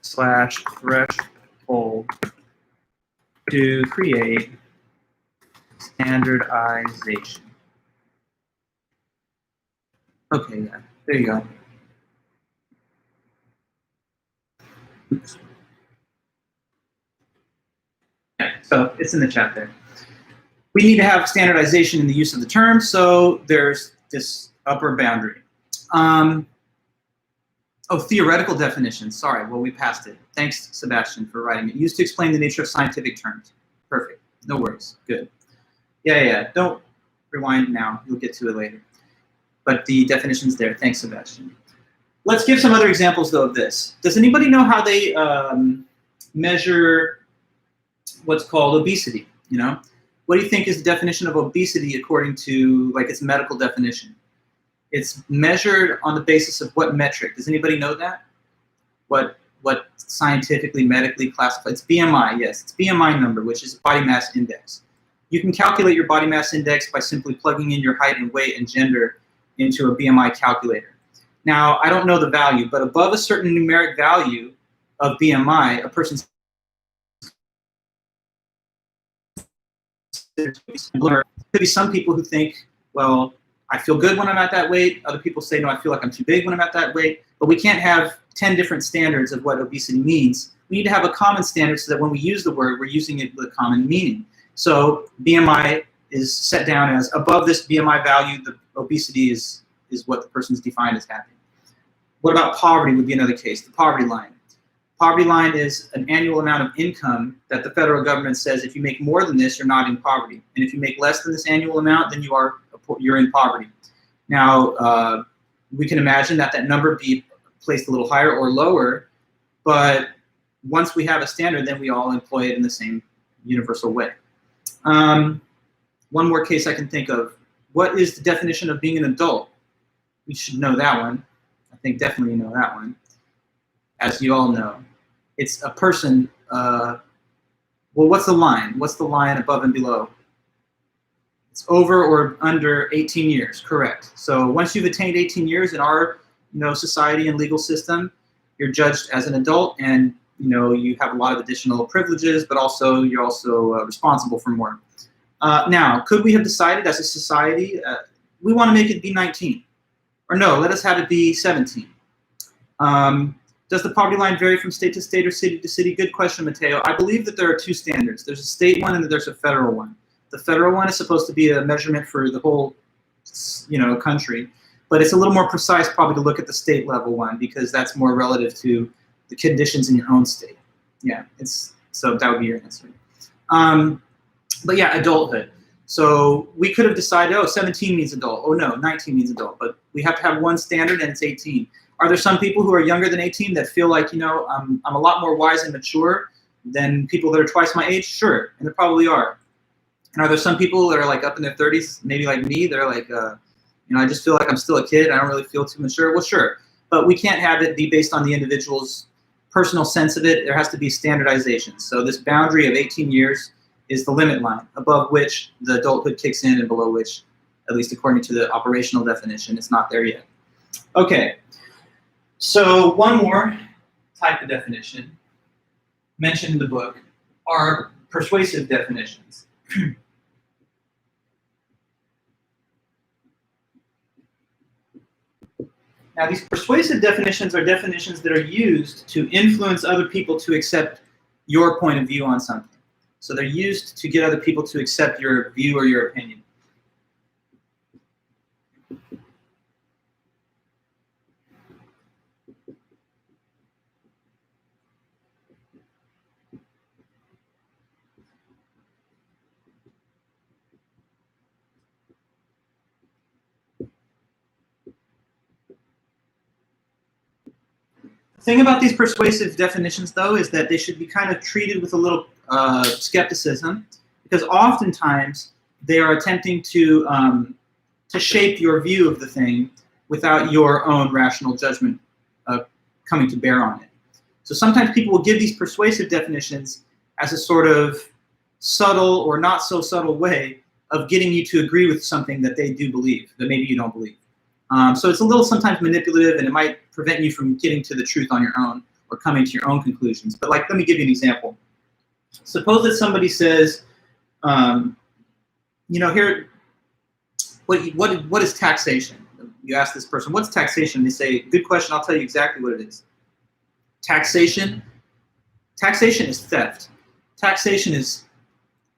/ threshold to create standardization. Okay, yeah, there you go. Oops. Yeah, so it's in the chat there. We need to have standardization in the use of the term, so there's this upper boundary. Oh, theoretical definition. Sorry, well, we passed it. Thanks, Sebastian, for writing it. Used to explain the nature of scientific terms. Perfect. No worries. Good. Yeah. Don't rewind now. You'll get to it later. But the definition's there. Thanks, Sebastian. Let's give some other examples, though, of this. Does anybody know how they measure what's called obesity? You know, what do you think is the definition of obesity according to like its medical definition? It's measured on the basis of what metric? Does anybody know that? What scientifically, medically classified? It's BMI, yes. It's BMI number, which is body mass index. You can calculate your body mass index by simply plugging in your height and weight and gender into a BMI calculator. Now, I don't know the value, but above a certain numeric value of BMI, a person's there could be some people who think, well, I feel good when I'm at that weight. Other people say, no, I feel like I'm too big when I'm at that weight. But we can't have 10 different standards of what obesity means. We need to have a common standard so that when we use the word, we're using it with a common meaning. So BMI is set down as above this BMI value, the obesity is what the person's defined as having. What about poverty would be another case, the poverty line. Poverty line is an annual amount of income that the federal government says if you make more than this, you're not in poverty. And if you make less than this annual amount, then you're in poverty. Now, we can imagine that that number be placed a little higher or lower, but once we have a standard, then we all employ it in the same universal way. One more case I can think of. What is the definition of being an adult? We should know that one. I think definitely you know that one. As you all know, it's a person, well, what's the line? What's the line above and below? It's over or under 18 years, correct. So once you've attained 18 years in our society and legal system, you're judged as an adult, and you have a lot of additional privileges, but also you're also responsible for more. Now, could we have decided as a society, we want to make it be 19? Or no, let us have it be 17. Does the poverty line vary from state to state or city to city? Good question, Mateo. I believe that there are two standards. There's a state one and there's a federal one. The federal one is supposed to be a measurement for the whole, country, but it's a little more precise probably to look at the state level one because that's more relative to the conditions in your own state. Yeah, so that would be your answer. But yeah, adulthood. So we could have decided, 17 means adult. Oh no, 19 means adult. But we have to have one standard, and it's 18. Are there some people who are younger than 18 that feel like, I'm a lot more wise and mature than people that are twice my age? Sure, and there probably are. And are there some people that are like up in their 30s, maybe like me, they're like, I just feel like I'm still a kid. I don't really feel too mature. Well, sure. But we can't have it be based on the individual's personal sense of it. There has to be standardization. So this boundary of 18 years is the limit line, above which the adulthood kicks in and below which, at least according to the operational definition, it's not there yet. Okay, so one more type of definition mentioned in the book are persuasive definitions. Now, these persuasive definitions are definitions that are used to influence other people to accept your point of view on something. So they're used to get other people to accept your view or your opinion. The thing about these persuasive definitions, though, is that they should be kind of treated with a little skepticism, because oftentimes they are attempting to shape your view of the thing without your own rational judgment coming to bear on it. So sometimes people will give these persuasive definitions as a sort of subtle or not so subtle way of getting you to agree with something that they do believe, that maybe you don't believe. So it's a little sometimes manipulative, and it might prevent you from getting to the truth on your own or coming to your own conclusions. But let me give you an example. Suppose that somebody says, here, what is taxation? You ask this person, what's taxation? They say, good question, I'll tell you exactly what it is. Taxation is theft. Taxation is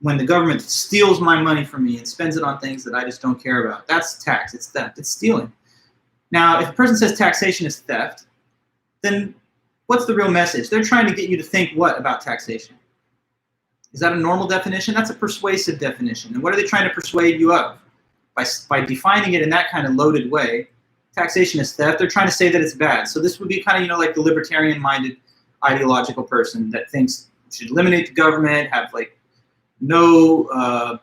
when the government steals my money from me and spends it on things that I just don't care about. That's tax, it's theft, it's stealing. Now, if a person says taxation is theft, then what's the real message? They're trying to get you to think what about taxation? Is that a normal definition? That's a persuasive definition. And what are they trying to persuade you of? By defining it in that kind of loaded way, taxation is theft, they're trying to say that it's bad. So this would be kind of, like the libertarian-minded ideological person that thinks we should eliminate the government, have no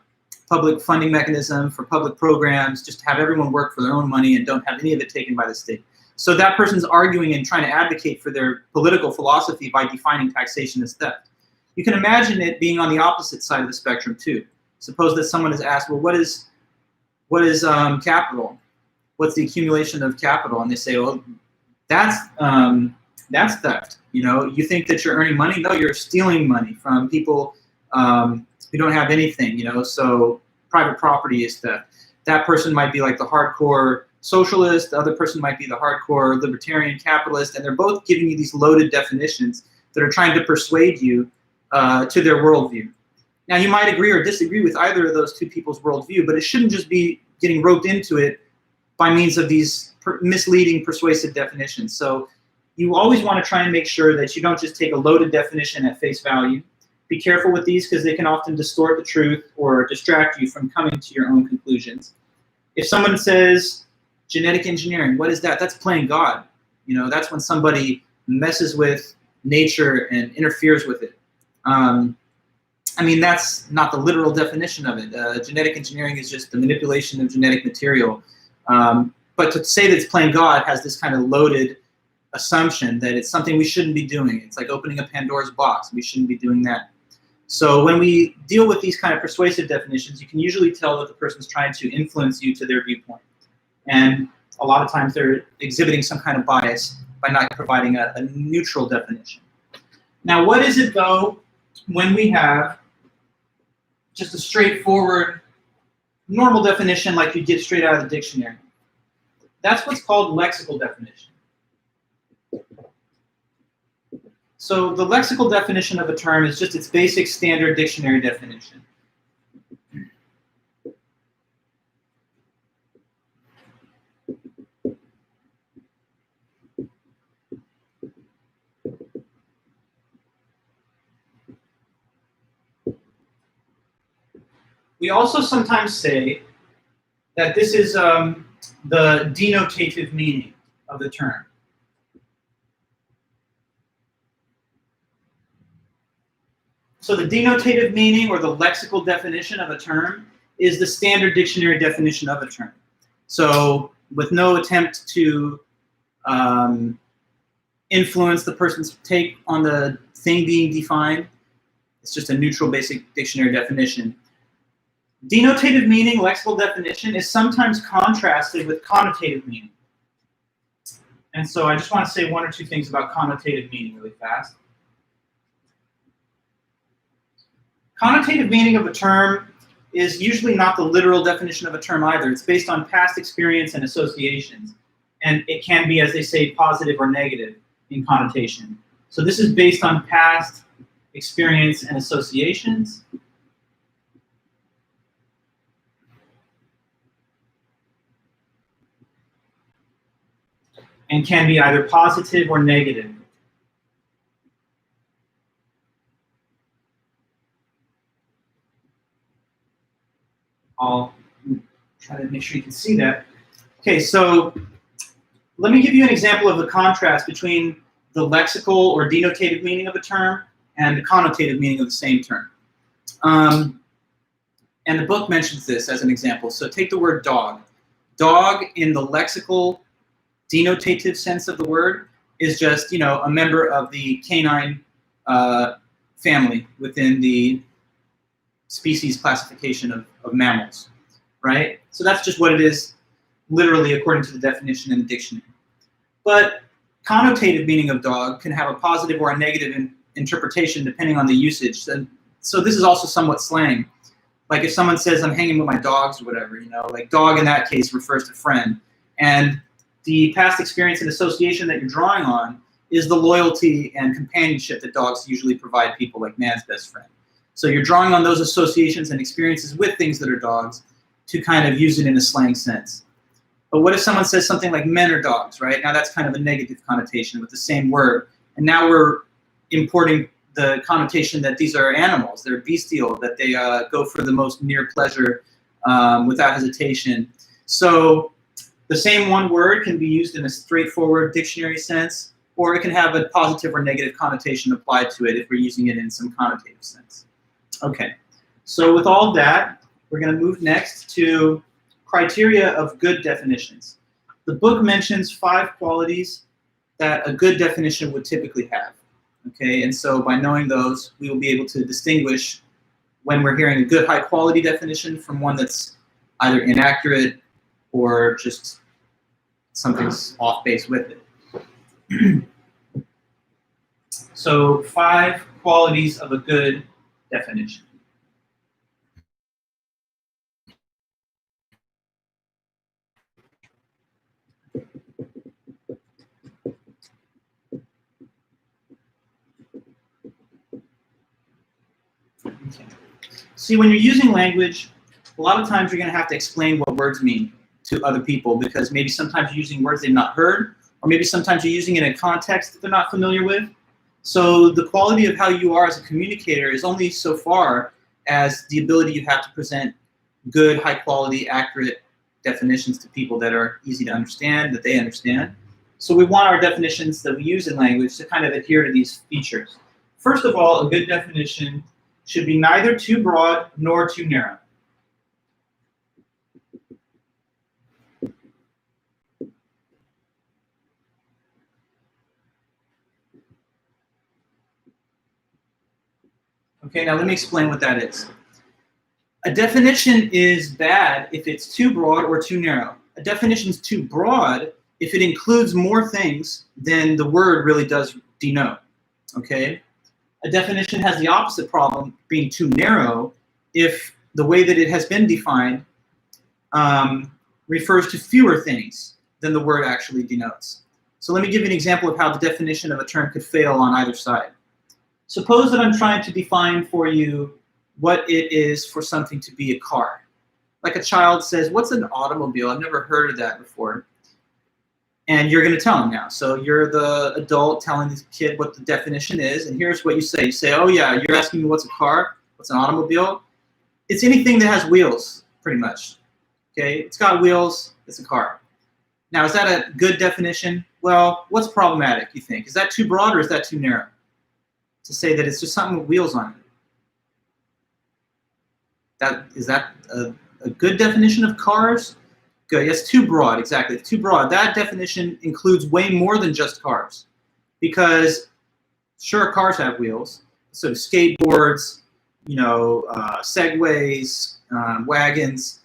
public funding mechanism for public programs, just have everyone work for their own money and don't have any of it taken by the state. So that person's arguing and trying to advocate for their political philosophy by defining taxation as theft. You can imagine it being on the opposite side of the spectrum too. Suppose that someone is asked, well, what is capital? What's the accumulation of capital? And they say, well, that's theft. You think that you're earning money? No, you're stealing money from people who don't have anything, so private property is theft. That person might be like the hardcore socialist, the other person might be the hardcore libertarian capitalist, and they're both giving you these loaded definitions that are trying to persuade you to their worldview. Now, you might agree or disagree with either of those two people's worldview, but it shouldn't just be getting roped into it by means of these misleading persuasive definitions. So you always want to try and make sure that you don't just take a loaded definition at face value. Be careful with these because they can often distort the truth or distract you from coming to your own conclusions. If someone says genetic engineering, what is that? That's playing God. You know, that's when somebody messes with nature and interferes with it. I mean, that's not the literal definition of it. Genetic engineering is just the manipulation of genetic material. But to say that it's playing God has this kind of loaded assumption that it's something we shouldn't be doing. It's like opening a Pandora's box. We shouldn't be doing that. So when we deal with these kind of persuasive definitions, you can usually tell that the person's trying to influence you to their viewpoint. And a lot of times they're exhibiting some kind of bias by not providing a neutral definition. Now, what is it, though, when we have just a straightforward, normal definition like you get straight out of the dictionary? That's what's called lexical definition. So the lexical definition of a term is just its basic standard dictionary definition. We also sometimes say that this is the denotative meaning of the term. So the denotative meaning, or the lexical definition of a term, is the standard dictionary definition of a term. So with no attempt to influence the person's take on the thing being defined, it's just a neutral basic dictionary definition. Denotative meaning, lexical definition, is sometimes contrasted with connotative meaning. And so I just want to say one or two things about connotative meaning really fast. Connotative meaning of a term is usually not the literal definition of a term either. It's based on past experience and associations. And it can be, as they say, positive or negative in connotation. So this is based on past experience and associations. And can be either positive or negative. I'll try to make sure you can see that. Okay, so let me give you an example of the contrast between the lexical or denotative meaning of a term and the connotative meaning of the same term. And the book mentions this as an example. So take the word dog. Dog in the lexical denotative sense of the word is just, you know, a member of the canine family within the species classification of mammals, right? So that's just what it is, literally, according to the definition in the dictionary. But connotative meaning of dog can have a positive or a negative interpretation depending on the usage. So this is also somewhat slang. Like if someone says, I'm hanging with my dogs or whatever, you know, like dog in that case refers to friend. And the past experience and association that you're drawing on is the loyalty and companionship that dogs usually provide people, like man's best friend. So you're drawing on those associations and experiences with things that are dogs to kind of use it in a slang sense. But what if someone says something like men are dogs, right? Now that's kind of a negative connotation with the same word. And now we're importing the connotation that these are animals, they're bestial, that they go for the most near pleasure without hesitation. So the same one word can be used in a straightforward dictionary sense, or it can have a positive or negative connotation applied to it if we're using it in some connotative sense. Okay, so with all that, we're going to move next to criteria of good definitions. The book mentions 5 qualities that a good definition would typically have. Okay, and so by knowing those, we will be able to distinguish when we're hearing a good high-quality definition from one that's either inaccurate or just something's off base with it. So 5 qualities of a good definition. Okay. See, when you're using language, a lot of times you're going to have to explain what words mean to other people because maybe sometimes you're using words they've not heard, or maybe sometimes you're using it in a context that they're not familiar with. So the quality of how you are as a communicator is only so far as the ability you have to present good, high quality, accurate definitions to people that are easy to understand, that they understand. So we want our definitions that we use in language to kind of adhere to these features. First of all, a good definition should be neither too broad nor too narrow. Okay, now let me explain what that is. A definition is bad if it's too broad or too narrow. A definition is too broad if it includes more things than the word really does denote. Okay? A definition has the opposite problem, being too narrow, if the way that it has been defined refers to fewer things than the word actually denotes. So let me give you an example of how the definition of a term could fail on either side. Suppose that I'm trying to define for you what it is for something to be a car. Like a child says, what's an automobile? I've never heard of that before. And you're going to tell them now. So you're the adult telling the kid what the definition is, and here's what you say. You say, oh yeah, you're asking me what's a car? What's an automobile? It's anything that has wheels, pretty much. Okay, it's got wheels, it's a car. Now, is that a good definition? Well, what's problematic, you think? Is that too broad or is that too narrow? To say that it's just something with wheels on it. Is that a good definition of cars? Good. Yes, too broad, exactly. Too broad. That definition includes way more than just cars. Because, sure, cars have wheels. So skateboards, you know, segways, wagons,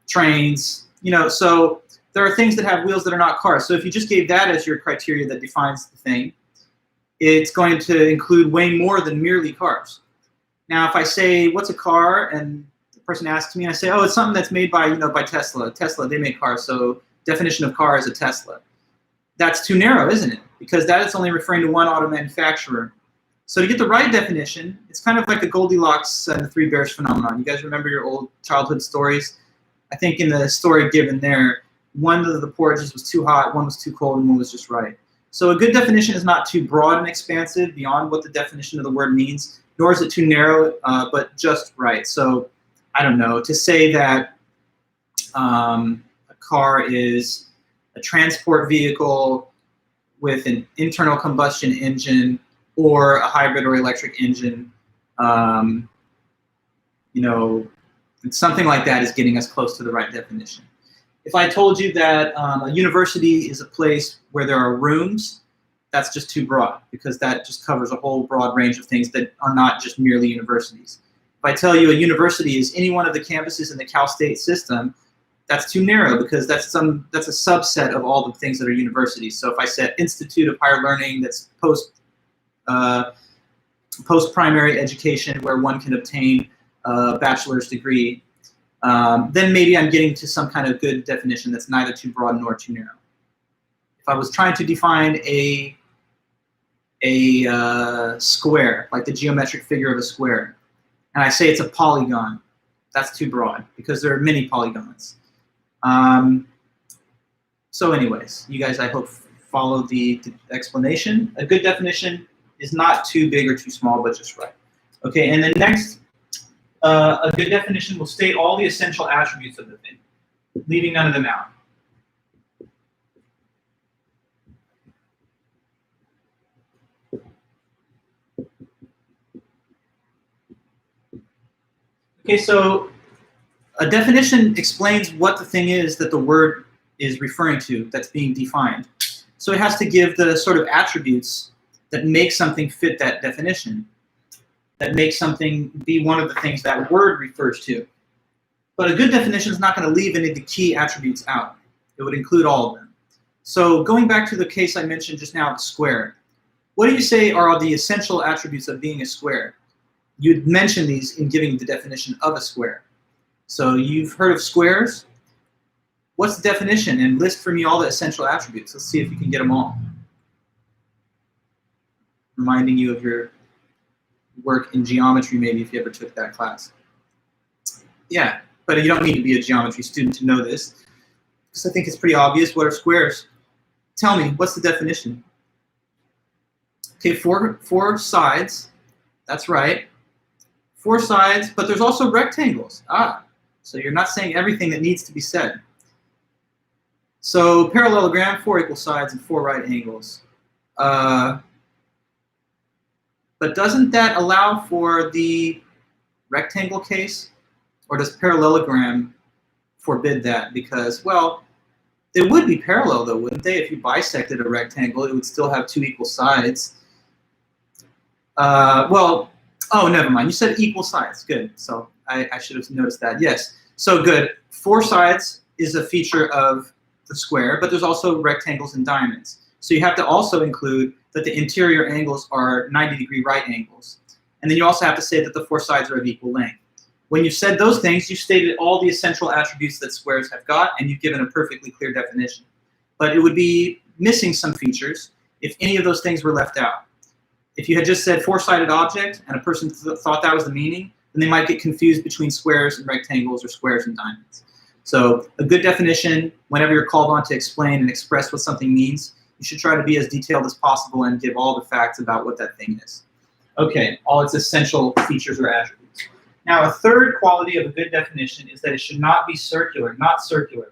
trains, you know, so there are things that have wheels that are not cars. So if you just gave that as your criteria that defines the thing, it's going to include way more than merely cars. Now, if I say, what's a car? And the person asks me, and I say, oh, it's something that's made by, you know, by Tesla. Tesla, they make cars, so definition of car is a Tesla. That's too narrow, isn't it? Because that is only referring to one auto manufacturer. So to get the right definition, it's kind of like a Goldilocks and the Three Bears phenomenon. You guys remember your old childhood stories? I think in the story given there, one of the porridges was too hot, one was too cold, and one was just right. So a good definition is not too broad and expansive beyond what the definition of the word means, nor is it too narrow, but just right. So I don't know, to say that a car is a transport vehicle with an internal combustion engine or a hybrid or electric engine, you know, something like that is getting us close to the right definition. If I told you that a university is a place where there are rooms, that's just too broad because that just covers a whole broad range of things that are not just merely universities. If I tell you a university is any one of the campuses in the Cal State system, that's too narrow because that's a subset of all the things that are universities. So if I said Institute of Higher Learning, that's post-primary education where one can obtain a bachelor's degree, then maybe I'm getting to some kind of good definition that's neither too broad nor too narrow. If I was trying to define a square, like the geometric figure of a square, and I say it's a polygon, that's too broad because there are many polygons. So anyways, you guys, I hope, follow the explanation. A good definition is not too big or too small, but just right. Okay, and then next, a good definition will state all the essential attributes of the thing, leaving none of them out. Okay, so a definition explains what the thing is that the word is referring to that's being defined. So it has to give the sort of attributes that make something fit that definition, that make something be one of the things that word refers to. But a good definition is not going to leave any of the key attributes out. It would include all of them. So going back to the case I mentioned just now, the square, what do you say are the essential attributes of being a square? You'd mention these in giving the definition of a square. So you've heard of squares. What's the definition? And list for me all the essential attributes. Let's see if you can get them all. Reminding you of your work in geometry, maybe, if you ever took that class. Yeah, but you don't need to be a geometry student to know this, because I think it's pretty obvious. What are squares? tell me, what's the definition? Okay, four sides. That's right. 4 sides, but there's also rectangles. So you're not saying everything that needs to be said. So parallelogram, 4 equal sides and 4 right angles. But doesn't that allow for the rectangle case? Or does parallelogram forbid that? Because, well, they would be parallel though, wouldn't they? If you bisected a rectangle, it would still have 2 equal sides. Well, oh, never mind. You said equal sides. Good. So I should have noticed that. Yes. So good. 4 sides is a feature of the square, but there's also rectangles and diamonds. So you have to also include that the interior angles are 90-degree right angles. And then you also have to say that the 4 sides are of equal length. When you've said those things, you've stated all the essential attributes that squares have got, and you've given a perfectly clear definition. But it would be missing some features if any of those things were left out. If you had just said 4-sided object and a person thought that was the meaning, then they might get confused between squares and rectangles or squares and diamonds. So a good definition, whenever you're called on to explain and express what something means, you should try to be as detailed as possible and give all the facts about what that thing is. Okay, all its essential features or attributes. Now, a third quality of a good definition is that it should not be circular, not circular.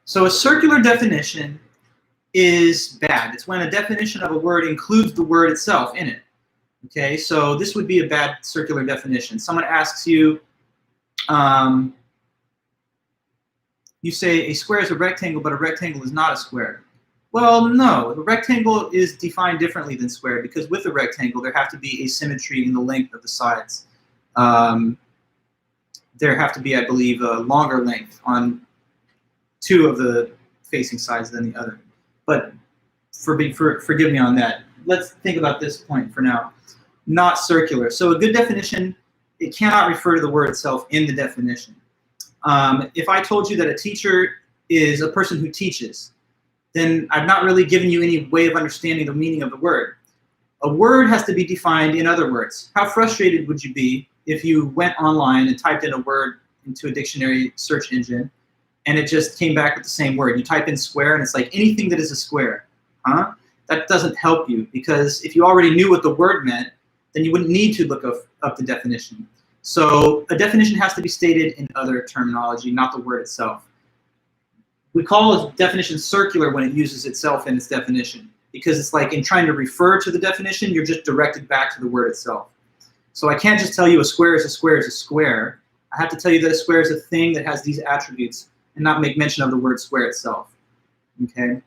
So a circular definition is bad. It's when a definition of a word includes the word itself in it. Okay, so this would be a bad circular definition. Someone asks you, you say a square is a rectangle, but a rectangle is not a square. Well, no, a rectangle is defined differently than square because with a rectangle there have to be asymmetry in the length of the sides. There have to be, I believe, a longer length on 2 of the facing sides than the other. But forgive me on that. Let's think about this point for now. Not circular. So a good definition, it cannot refer to the word itself in the definition. If I told you that a teacher is a person who teaches, then I've not really given you any way of understanding the meaning of the word. A word has to be defined in other words. How frustrated would you be if you went online and typed in a word into a dictionary search engine and it just came back with the same word? You type in square and it's like anything that is a square. Huh? That doesn't help you because if you already knew what the word meant, then you wouldn't need to look up the definition. So a definition has to be stated in other terminology, not the word itself. We call a definition circular when it uses itself in its definition because it's like in trying to refer to the definition, you're just directed back to the word itself. So I can't just tell you a square is a square is a square. I have to tell you that a square is a thing that has these attributes and not make mention of the word square itself. Okay?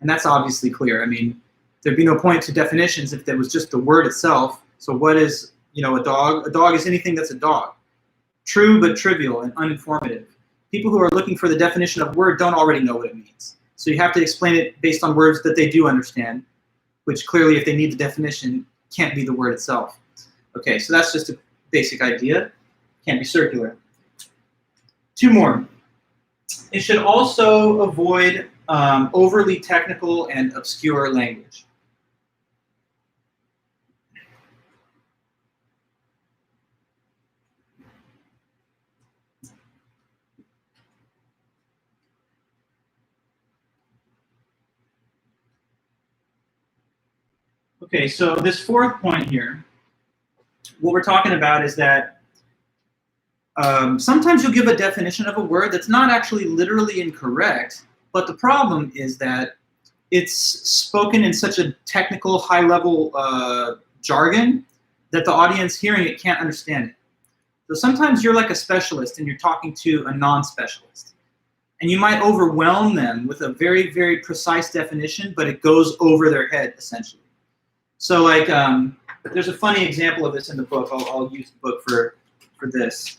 And that's obviously clear. I mean, there'd be no point to definitions if there was just the word itself. So what is, you know, a dog? A dog is anything that's a dog. True but trivial and uninformative. People who are looking for the definition of word don't already know what it means. So you have to explain it based on words that they do understand, which clearly if they need the definition, can't be the word itself. Okay, so that's just a basic idea. Can't be circular. 2 more. It should also avoid overly technical and obscure language. Okay, so this 4th point here, what we're talking about is that sometimes you'll give a definition of a word that's not actually literally incorrect, but the problem is that it's spoken in such a technical, high-level jargon that the audience hearing it can't understand it. So sometimes you're like a specialist and you're talking to a non-specialist. And you might overwhelm them with a very, very precise definition, but it goes over their head, essentially. So like, there's a funny example of this in the book. I'll use the book for this.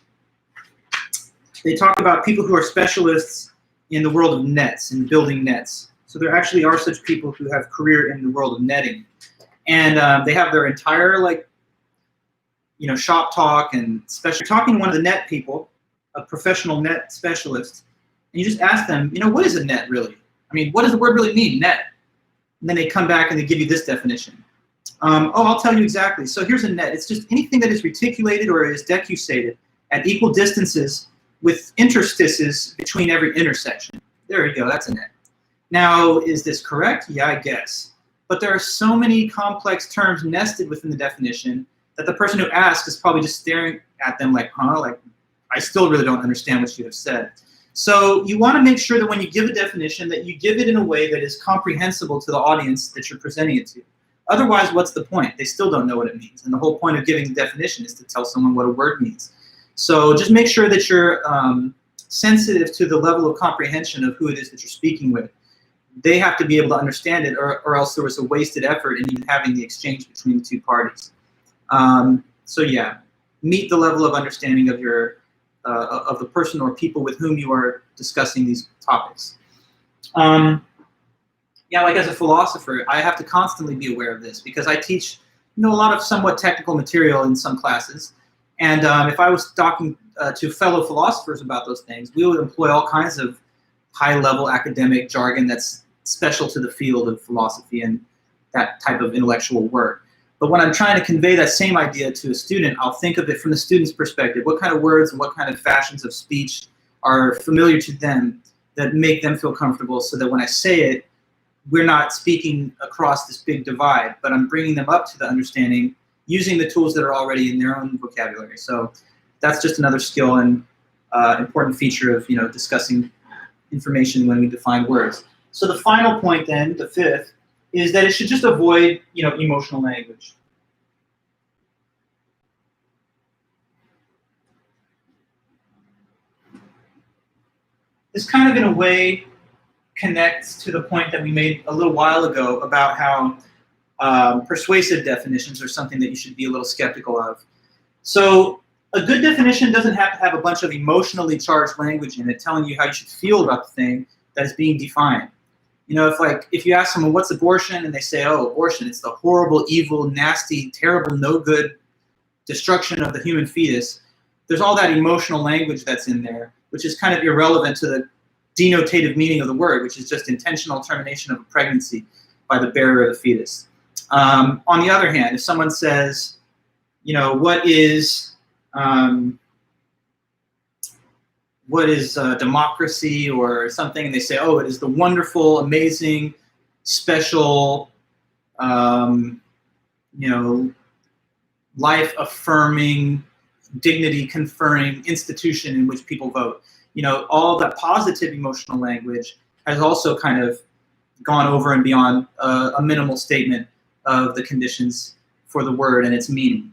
They talk about people who are specialists in the world of nets and building nets. So there actually are such people who have career in the world of netting. And they have their entire, like, you know, shop talk and special. Talking to one of the net people, a professional net specialist, and you just ask them, you know, what is a net really? I mean, what does the word really mean, net? And then they come back and they give you this definition. Oh, I'll tell you exactly. So here's a net. It's just anything that is reticulated or is decussated at equal distances with interstices between every intersection. There we go, that's an N. Now, is this correct? Yeah, I guess. But there are so many complex terms nested within the definition that the person who asks is probably just staring at them like, huh? Like, I still really don't understand what you have said. So you want to make sure that when you give a definition that you give it in a way that is comprehensible to the audience that you're presenting it to. Otherwise, what's the point? They still don't know what it means. And the whole point of giving the definition is to tell someone what a word means. So just make sure that you're sensitive to the level of comprehension of who it is that you're speaking with. They have to be able to understand it, or else there was a wasted effort in even having the exchange between the two parties. So yeah, meet the level of understanding of your of the person or people with whom you are discussing these topics. Yeah, like as a philosopher, I have to constantly be aware of this because I teach, a lot of somewhat technical material in some classes. And if I was talking to fellow philosophers about those things, we would employ all kinds of high-level academic jargon that's special to the field of philosophy and that type of intellectual work. But when I'm trying to convey that same idea to a student, I'll think of it from the student's perspective. What kind of words and what kind of fashions of speech are familiar to them that make them feel comfortable so that when I say it, we're not speaking across this big divide, but I'm bringing them up to the understanding using the tools that are already in their own vocabulary. So that's just another skill and important feature of discussing information when we define words. So the final point then, the fifth, is that it should just avoid emotional language. This kind of in a way connects to the point that we made a little while ago about how persuasive definitions are something that you should be a little skeptical of. So a good definition doesn't have to have a bunch of emotionally charged language in it telling you how you should feel about the thing that is being defined. If you ask someone, what's abortion? And they say, oh, abortion, it's the horrible, evil, nasty, terrible, no good destruction of the human fetus. There's all that emotional language that's in there, which is kind of irrelevant to the denotative meaning of the word, which is just intentional termination of a pregnancy by the bearer of the fetus. On the other hand, if someone says, what is democracy or something, and they say, oh, it is the wonderful, amazing, special, life-affirming, dignity-conferring institution in which people vote. All that positive emotional language has also kind of gone over and beyond a minimal statement of the conditions for the word and its meaning.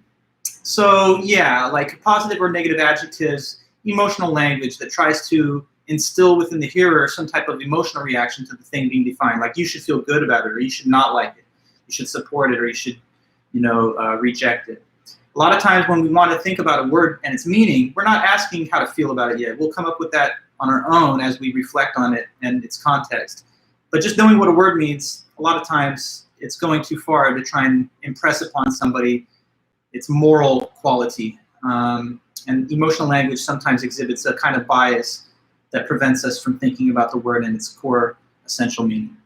So yeah, like positive or negative adjectives, emotional language that tries to instill within the hearer some type of emotional reaction to the thing being defined. Like you should feel good about it, or you should not like it. You should support it, or you should, reject it. A lot of times when we want to think about a word and its meaning, we're not asking how to feel about it yet. We'll come up with that on our own as we reflect on it and its context. But just knowing what a word means, a lot of times it's going too far to try and impress upon somebody its moral quality. And emotional language sometimes exhibits a kind of bias that prevents us from thinking about the word and its core essential meaning.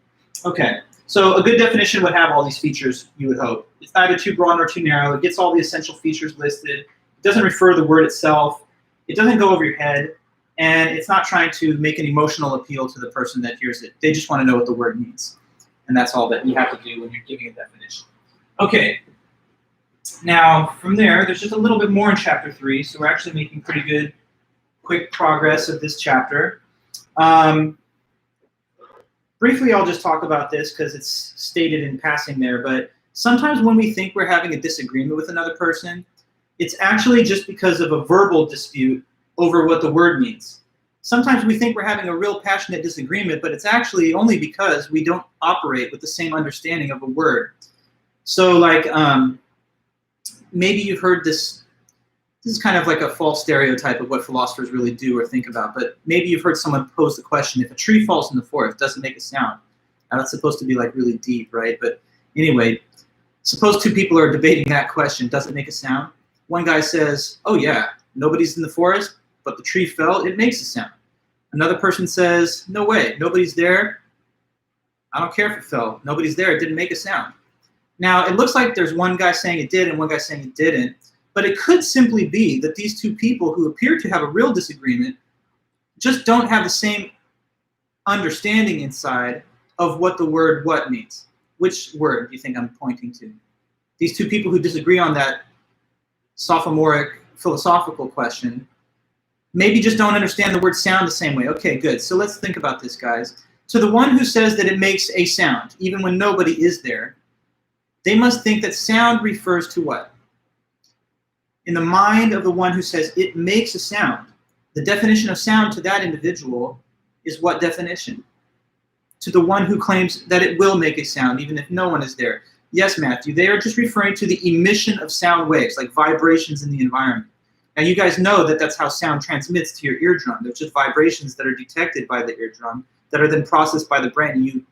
Okay, so a good definition would have all these features, you would hope. It's neither too broad nor too narrow. It gets all the essential features listed. It doesn't refer to the word itself. It doesn't go over your head. And it's not trying to make an emotional appeal to the person that hears it. They just want to know what the word means. And that's all that you have to do when you're giving a definition. Okay. Now, from there, there's just a little bit more in Chapter 3, so we're actually making pretty good, quick progress of this chapter. Briefly, I'll just talk about this because it's stated in passing there, but sometimes when we think we're having a disagreement with another person, it's actually just because of a verbal dispute over what the word means. Sometimes we think we're having a real passionate disagreement, but it's actually only because we don't operate with the same understanding of a word. So like, maybe you've heard this is kind of like a false stereotype of what philosophers really do or think about, but maybe you've heard someone pose the question, if a tree falls in the forest, does it make a sound? Now that's supposed to be like really deep, right? But anyway, suppose two people are debating that question, does it make a sound? One guy says, oh yeah, nobody's in the forest, but the tree fell, it makes a sound. Another person says, no way, nobody's there, I don't care if it fell, nobody's there, it didn't make a sound. Now, it looks like there's one guy saying it did and one guy saying it didn't, but it could simply be that these two people who appear to have a real disagreement just don't have the same understanding inside of what the word what means. Which word do you think I'm pointing to? These two people who disagree on that sophomoric philosophical question maybe just don't understand the word sound the same way. Okay, good. So let's think about this, guys. So the one who says that it makes a sound, even when nobody is there, they must think that sound refers to what? In the mind of the one who says it makes a sound, the definition of sound to that individual is what definition? To the one who claims that it will make a sound, even if no one is there. Yes, Matthew, they are just referring to the emission of sound waves, like vibrations in the environment. Now, you guys know that that's how sound transmits to your eardrum. There's just vibrations that are detected by the eardrum that are then processed by the brain, and you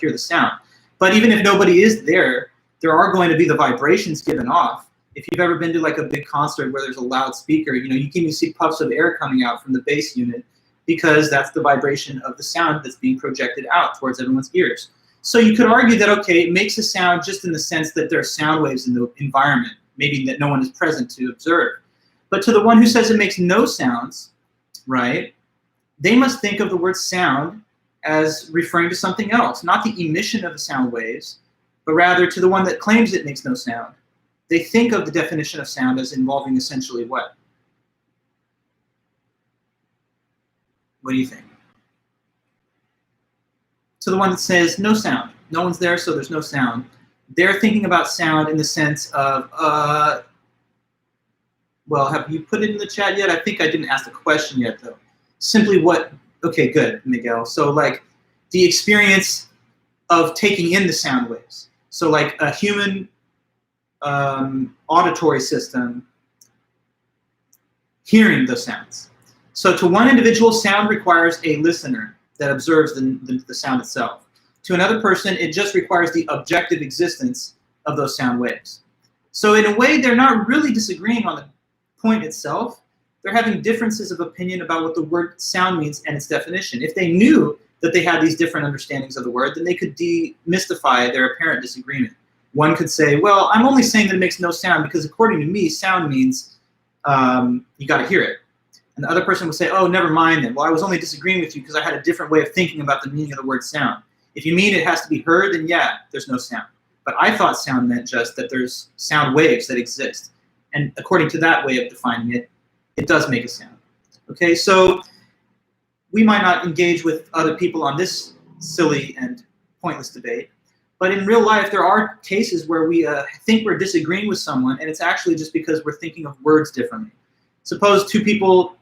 hear the sound. But even if nobody is there, there are going to be the vibrations given off. If you've ever been to like a big concert where there's a loudspeaker, you can even see puffs of air coming out from the bass unit because that's the vibration of the sound that's being projected out towards everyone's ears. So you could argue that, okay, it makes a sound just in the sense that there are sound waves in the environment, maybe that no one is present to observe. But to the one who says it makes no sounds, right, they must think of the word sound as referring to something else, not the emission of the sound waves, but rather to the one that claims it makes no sound. They think of the definition of sound as involving essentially what? What do you think? To the one that says no sound. No one's there, so there's no sound. They're thinking about sound in the sense of, well, have you put it in the chat yet? I think I didn't ask the question yet, though. Simply what, okay, good, Miguel. So like the experience of taking in the sound waves. So like a human auditory system hearing those sounds. So to one individual, sound requires a listener that observes the sound itself. To another person, it just requires the objective existence of those sound waves. So in a way, they're not really disagreeing on the point itself. They're having differences of opinion about what the word sound means and its definition. If they knew that they had these different understandings of the word, then they could demystify their apparent disagreement. One could say, well, I'm only saying that it makes no sound because according to me, sound means you got to hear it. And the other person would say, oh, never mind then. Well, I was only disagreeing with you because I had a different way of thinking about the meaning of the word sound. If you mean it has to be heard, then yeah, there's no sound. But I thought sound meant just that there's sound waves that exist. And according to that way of defining it, it does make a sound. Okay, so we might not engage with other people on this silly and pointless debate. But in real life, there are cases where we think we're disagreeing with someone, and it's actually just because we're thinking of words differently. Suppose two people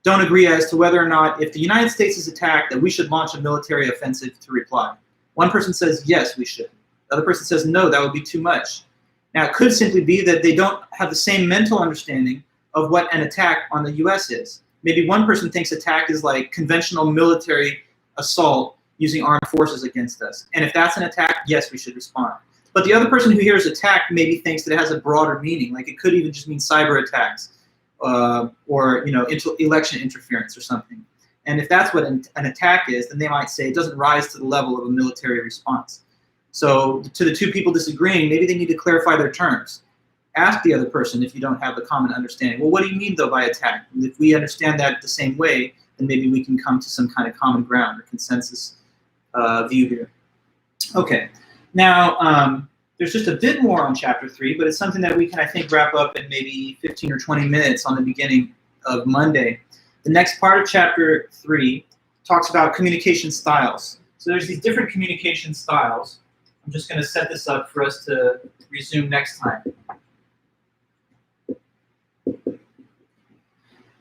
don't agree as to whether or not, if the United States is attacked, that we should launch a military offensive to reply. One person says, yes, we should. The other person says, no, that would be too much. Now, it could simply be that they don't have the same mental understanding of what an attack on the U.S. is. Maybe one person thinks attack is like conventional military assault using armed forces against us. And if that's an attack, yes, we should respond. But the other person who hears attack maybe thinks that it has a broader meaning, like it could even just mean cyber attacks or election interference or something. And if that's what an attack is, then they might say it doesn't rise to the level of a military response. So to the two people disagreeing, maybe they need to clarify their terms. Ask the other person if you don't have the common understanding. Well, what do you mean, though, by attack? And if we understand that the same way, then maybe we can come to some kind of common ground or consensus view here. Okay, now there's just a bit more on Chapter 3, but it's something that we can, I think, wrap up in maybe 15 or 20 minutes on the beginning of Monday. The next part of Chapter 3 talks about communication styles. So there's these different communication styles. I'm just going to set this up for us to resume next time.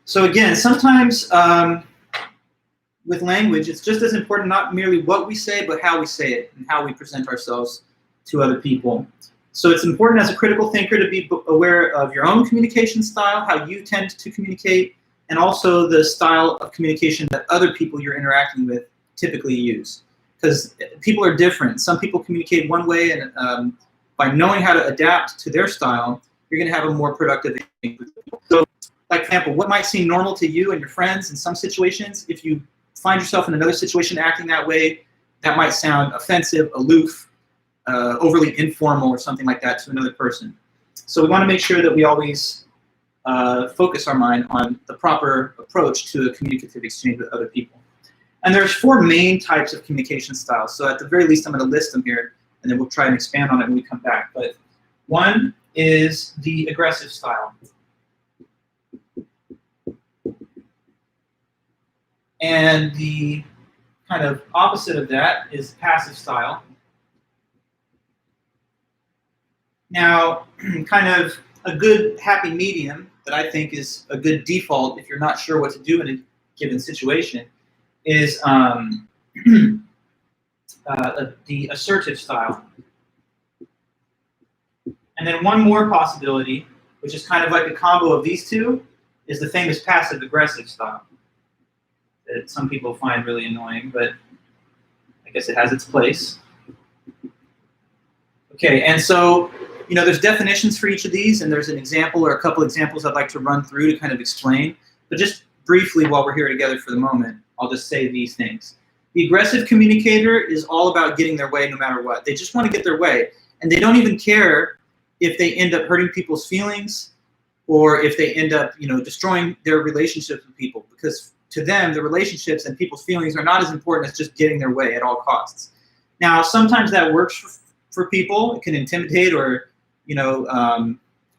So again, sometimes with language, it's just as important not merely what we say, but how we say it and how we present ourselves to other people. So it's important as a critical thinker to be aware of your own communication style, how you tend to communicate, and also the style of communication that other people you're interacting with typically use. Because people are different. Some people communicate one way, and by knowing how to adapt to their style, you're going to have a more productive exchange. So, like, for example, what might seem normal to you and your friends in some situations, if you find yourself in another situation acting that way, that might sound offensive, aloof, overly informal, or something like that to another person. So we want to make sure that we always focus our mind on the proper approach to a communicative exchange with other people. And there's 4 main types of communication styles. So at the very least, I'm going to list them here, and then we'll try and expand on it when we come back. But one is the aggressive style. And the kind of opposite of that is passive style. Now, kind of a good happy medium that I think is a good default if you're not sure what to do in a given situation is the assertive style. And then one more possibility, which is kind of like a combo of these two, is the famous passive-aggressive style that some people find really annoying, but I guess it has its place. Okay, and so, you know, there's definitions for each of these, and there's an example or a couple examples I'd like to run through to kind of explain. But just briefly, while we're here together for the moment, I'll just say these things. The aggressive communicator is all about getting their way no matter what. They just want to get their way, and they don't even care if they end up hurting people's feelings or if they end up, you know, destroying their relationships with people, because to them, the relationships and people's feelings are not as important as just getting their way at all costs. Now, sometimes that works for people. It can intimidate or, you know,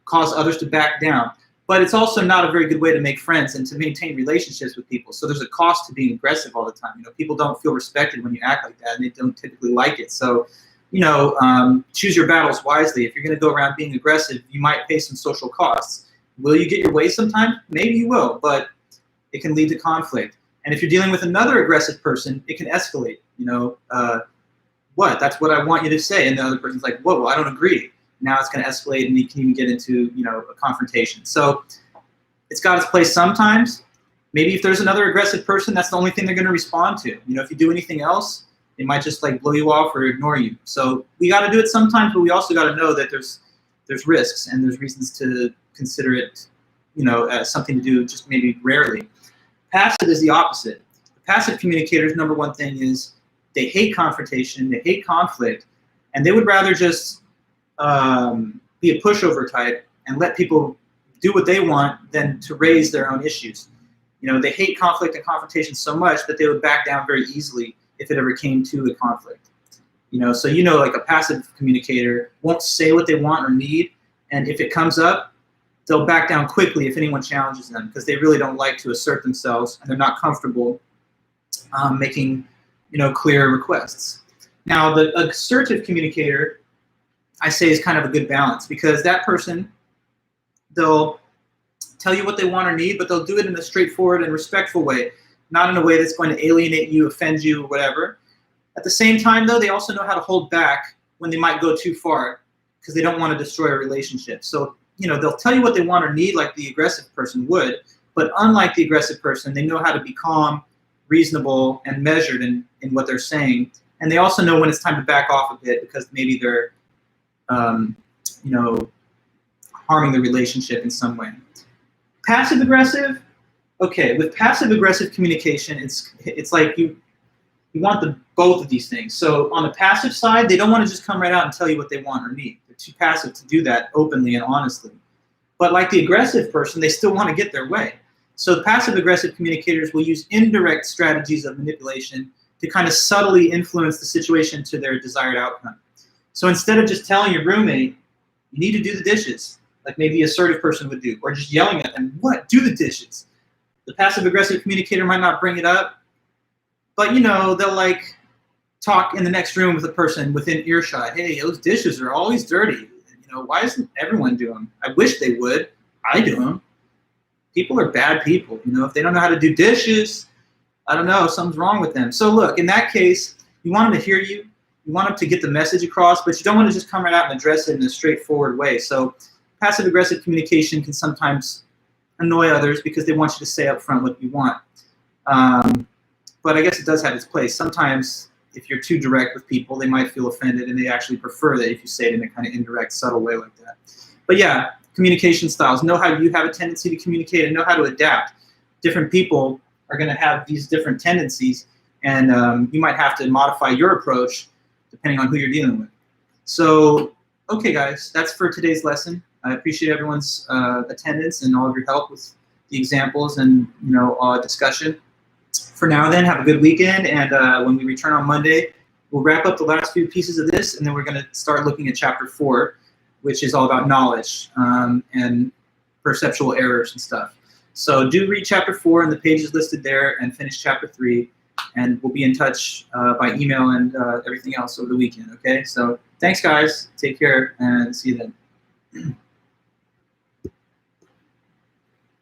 cause others to back down. But it's also not a very good way to make friends and to maintain relationships with people. So there's a cost to being aggressive all the time. You know, people don't feel respected when you act like that, and they don't typically like it. So, you know, choose your battles wisely. If you're going to go around being aggressive, you might pay some social costs. Will you get your way sometimes? Maybe you will, but it can lead to conflict. And if you're dealing with another aggressive person, it can escalate. You know, what? That's what I want you to say. And the other person's like, whoa, I don't agree. Now it's going to escalate, and you can even get into, you know, a confrontation. So it's got its place sometimes. Maybe if there's another aggressive person, that's the only thing they're going to respond to. You know, if you do anything else, they might just like blow you off or ignore you. So we got to do it sometimes, but we also got to know that there's risks and there's reasons to consider it, you know, as something to do just maybe rarely. Passive is the opposite. The passive communicators' number one thing is they hate confrontation, they hate conflict, and they would rather just be a pushover type and let people do what they want than to raise their own issues. You know, they hate conflict and confrontation so much that they would back down very easily if it ever came to a conflict. You know, so you know, like a passive communicator won't say what they want or need, and if it comes up, they'll back down quickly if anyone challenges them, because they really don't like to assert themselves and they're not comfortable making, you know, clear requests. Now, the assertive communicator, I say, is kind of a good balance, because that person, they'll tell you what they want or need, but they'll do it in a straightforward and respectful way, not in a way that's going to alienate you, offend you, or whatever. At the same time, though, they also know how to hold back when they might go too far, because they don't want to destroy a relationship. So, you know, they'll tell you what they want or need like the aggressive person would, but unlike the aggressive person, they know how to be calm, reasonable, and measured in what they're saying. And they also know when it's time to back off a bit, because maybe they're you know, harming the relationship in some way. Passive aggressive, okay, with passive aggressive communication, it's like you want both of these things. So on the passive side, they don't want to just come right out and tell you what they want or need. They're too passive to do that openly and honestly. But like the aggressive person, they still want to get their way. So the passive aggressive communicators will use indirect strategies of manipulation to kind of subtly influence the situation to their desired outcome. So instead of just telling your roommate, you need to do the dishes, like maybe the assertive person would do, or just yelling at them, what, do the dishes? The passive-aggressive communicator might not bring it up, but, you know, they'll like talk in the next room with a person within earshot. Hey, those dishes are always dirty. You know, why doesn't everyone do them? I wish they would. I do them. People are bad people. You know, if they don't know how to do dishes, I don't know, something's wrong with them. So look, in that case, you want them to hear you. You want them to get the message across, but you don't want to just come right out and address it in a straightforward way. So passive-aggressive communication can sometimes annoy others because they want you to say up front what you want. But I guess it does have its place. Sometimes if you're too direct with people, they might feel offended, and they actually prefer that if you say it in a kind of indirect, subtle way like that. But yeah, communication styles. Know how you have a tendency to communicate and know how to adapt. Different people are going to have these different tendencies, and you might have to modify your approach depending on who you're dealing with. So, okay guys, that's for today's lesson. I appreciate everyone's attendance and all of your help with the examples and discussion. For now, then, have a good weekend, and when we return on Monday, we'll wrap up the last few pieces of this, and then we're going to start looking at Chapter 4, which is all about knowledge and perceptual errors and stuff. So do read Chapter 4 and the pages listed there, and finish Chapter 3, and we'll be in touch by email and everything else over the weekend, okay? So thanks, guys. Take care, and see you then.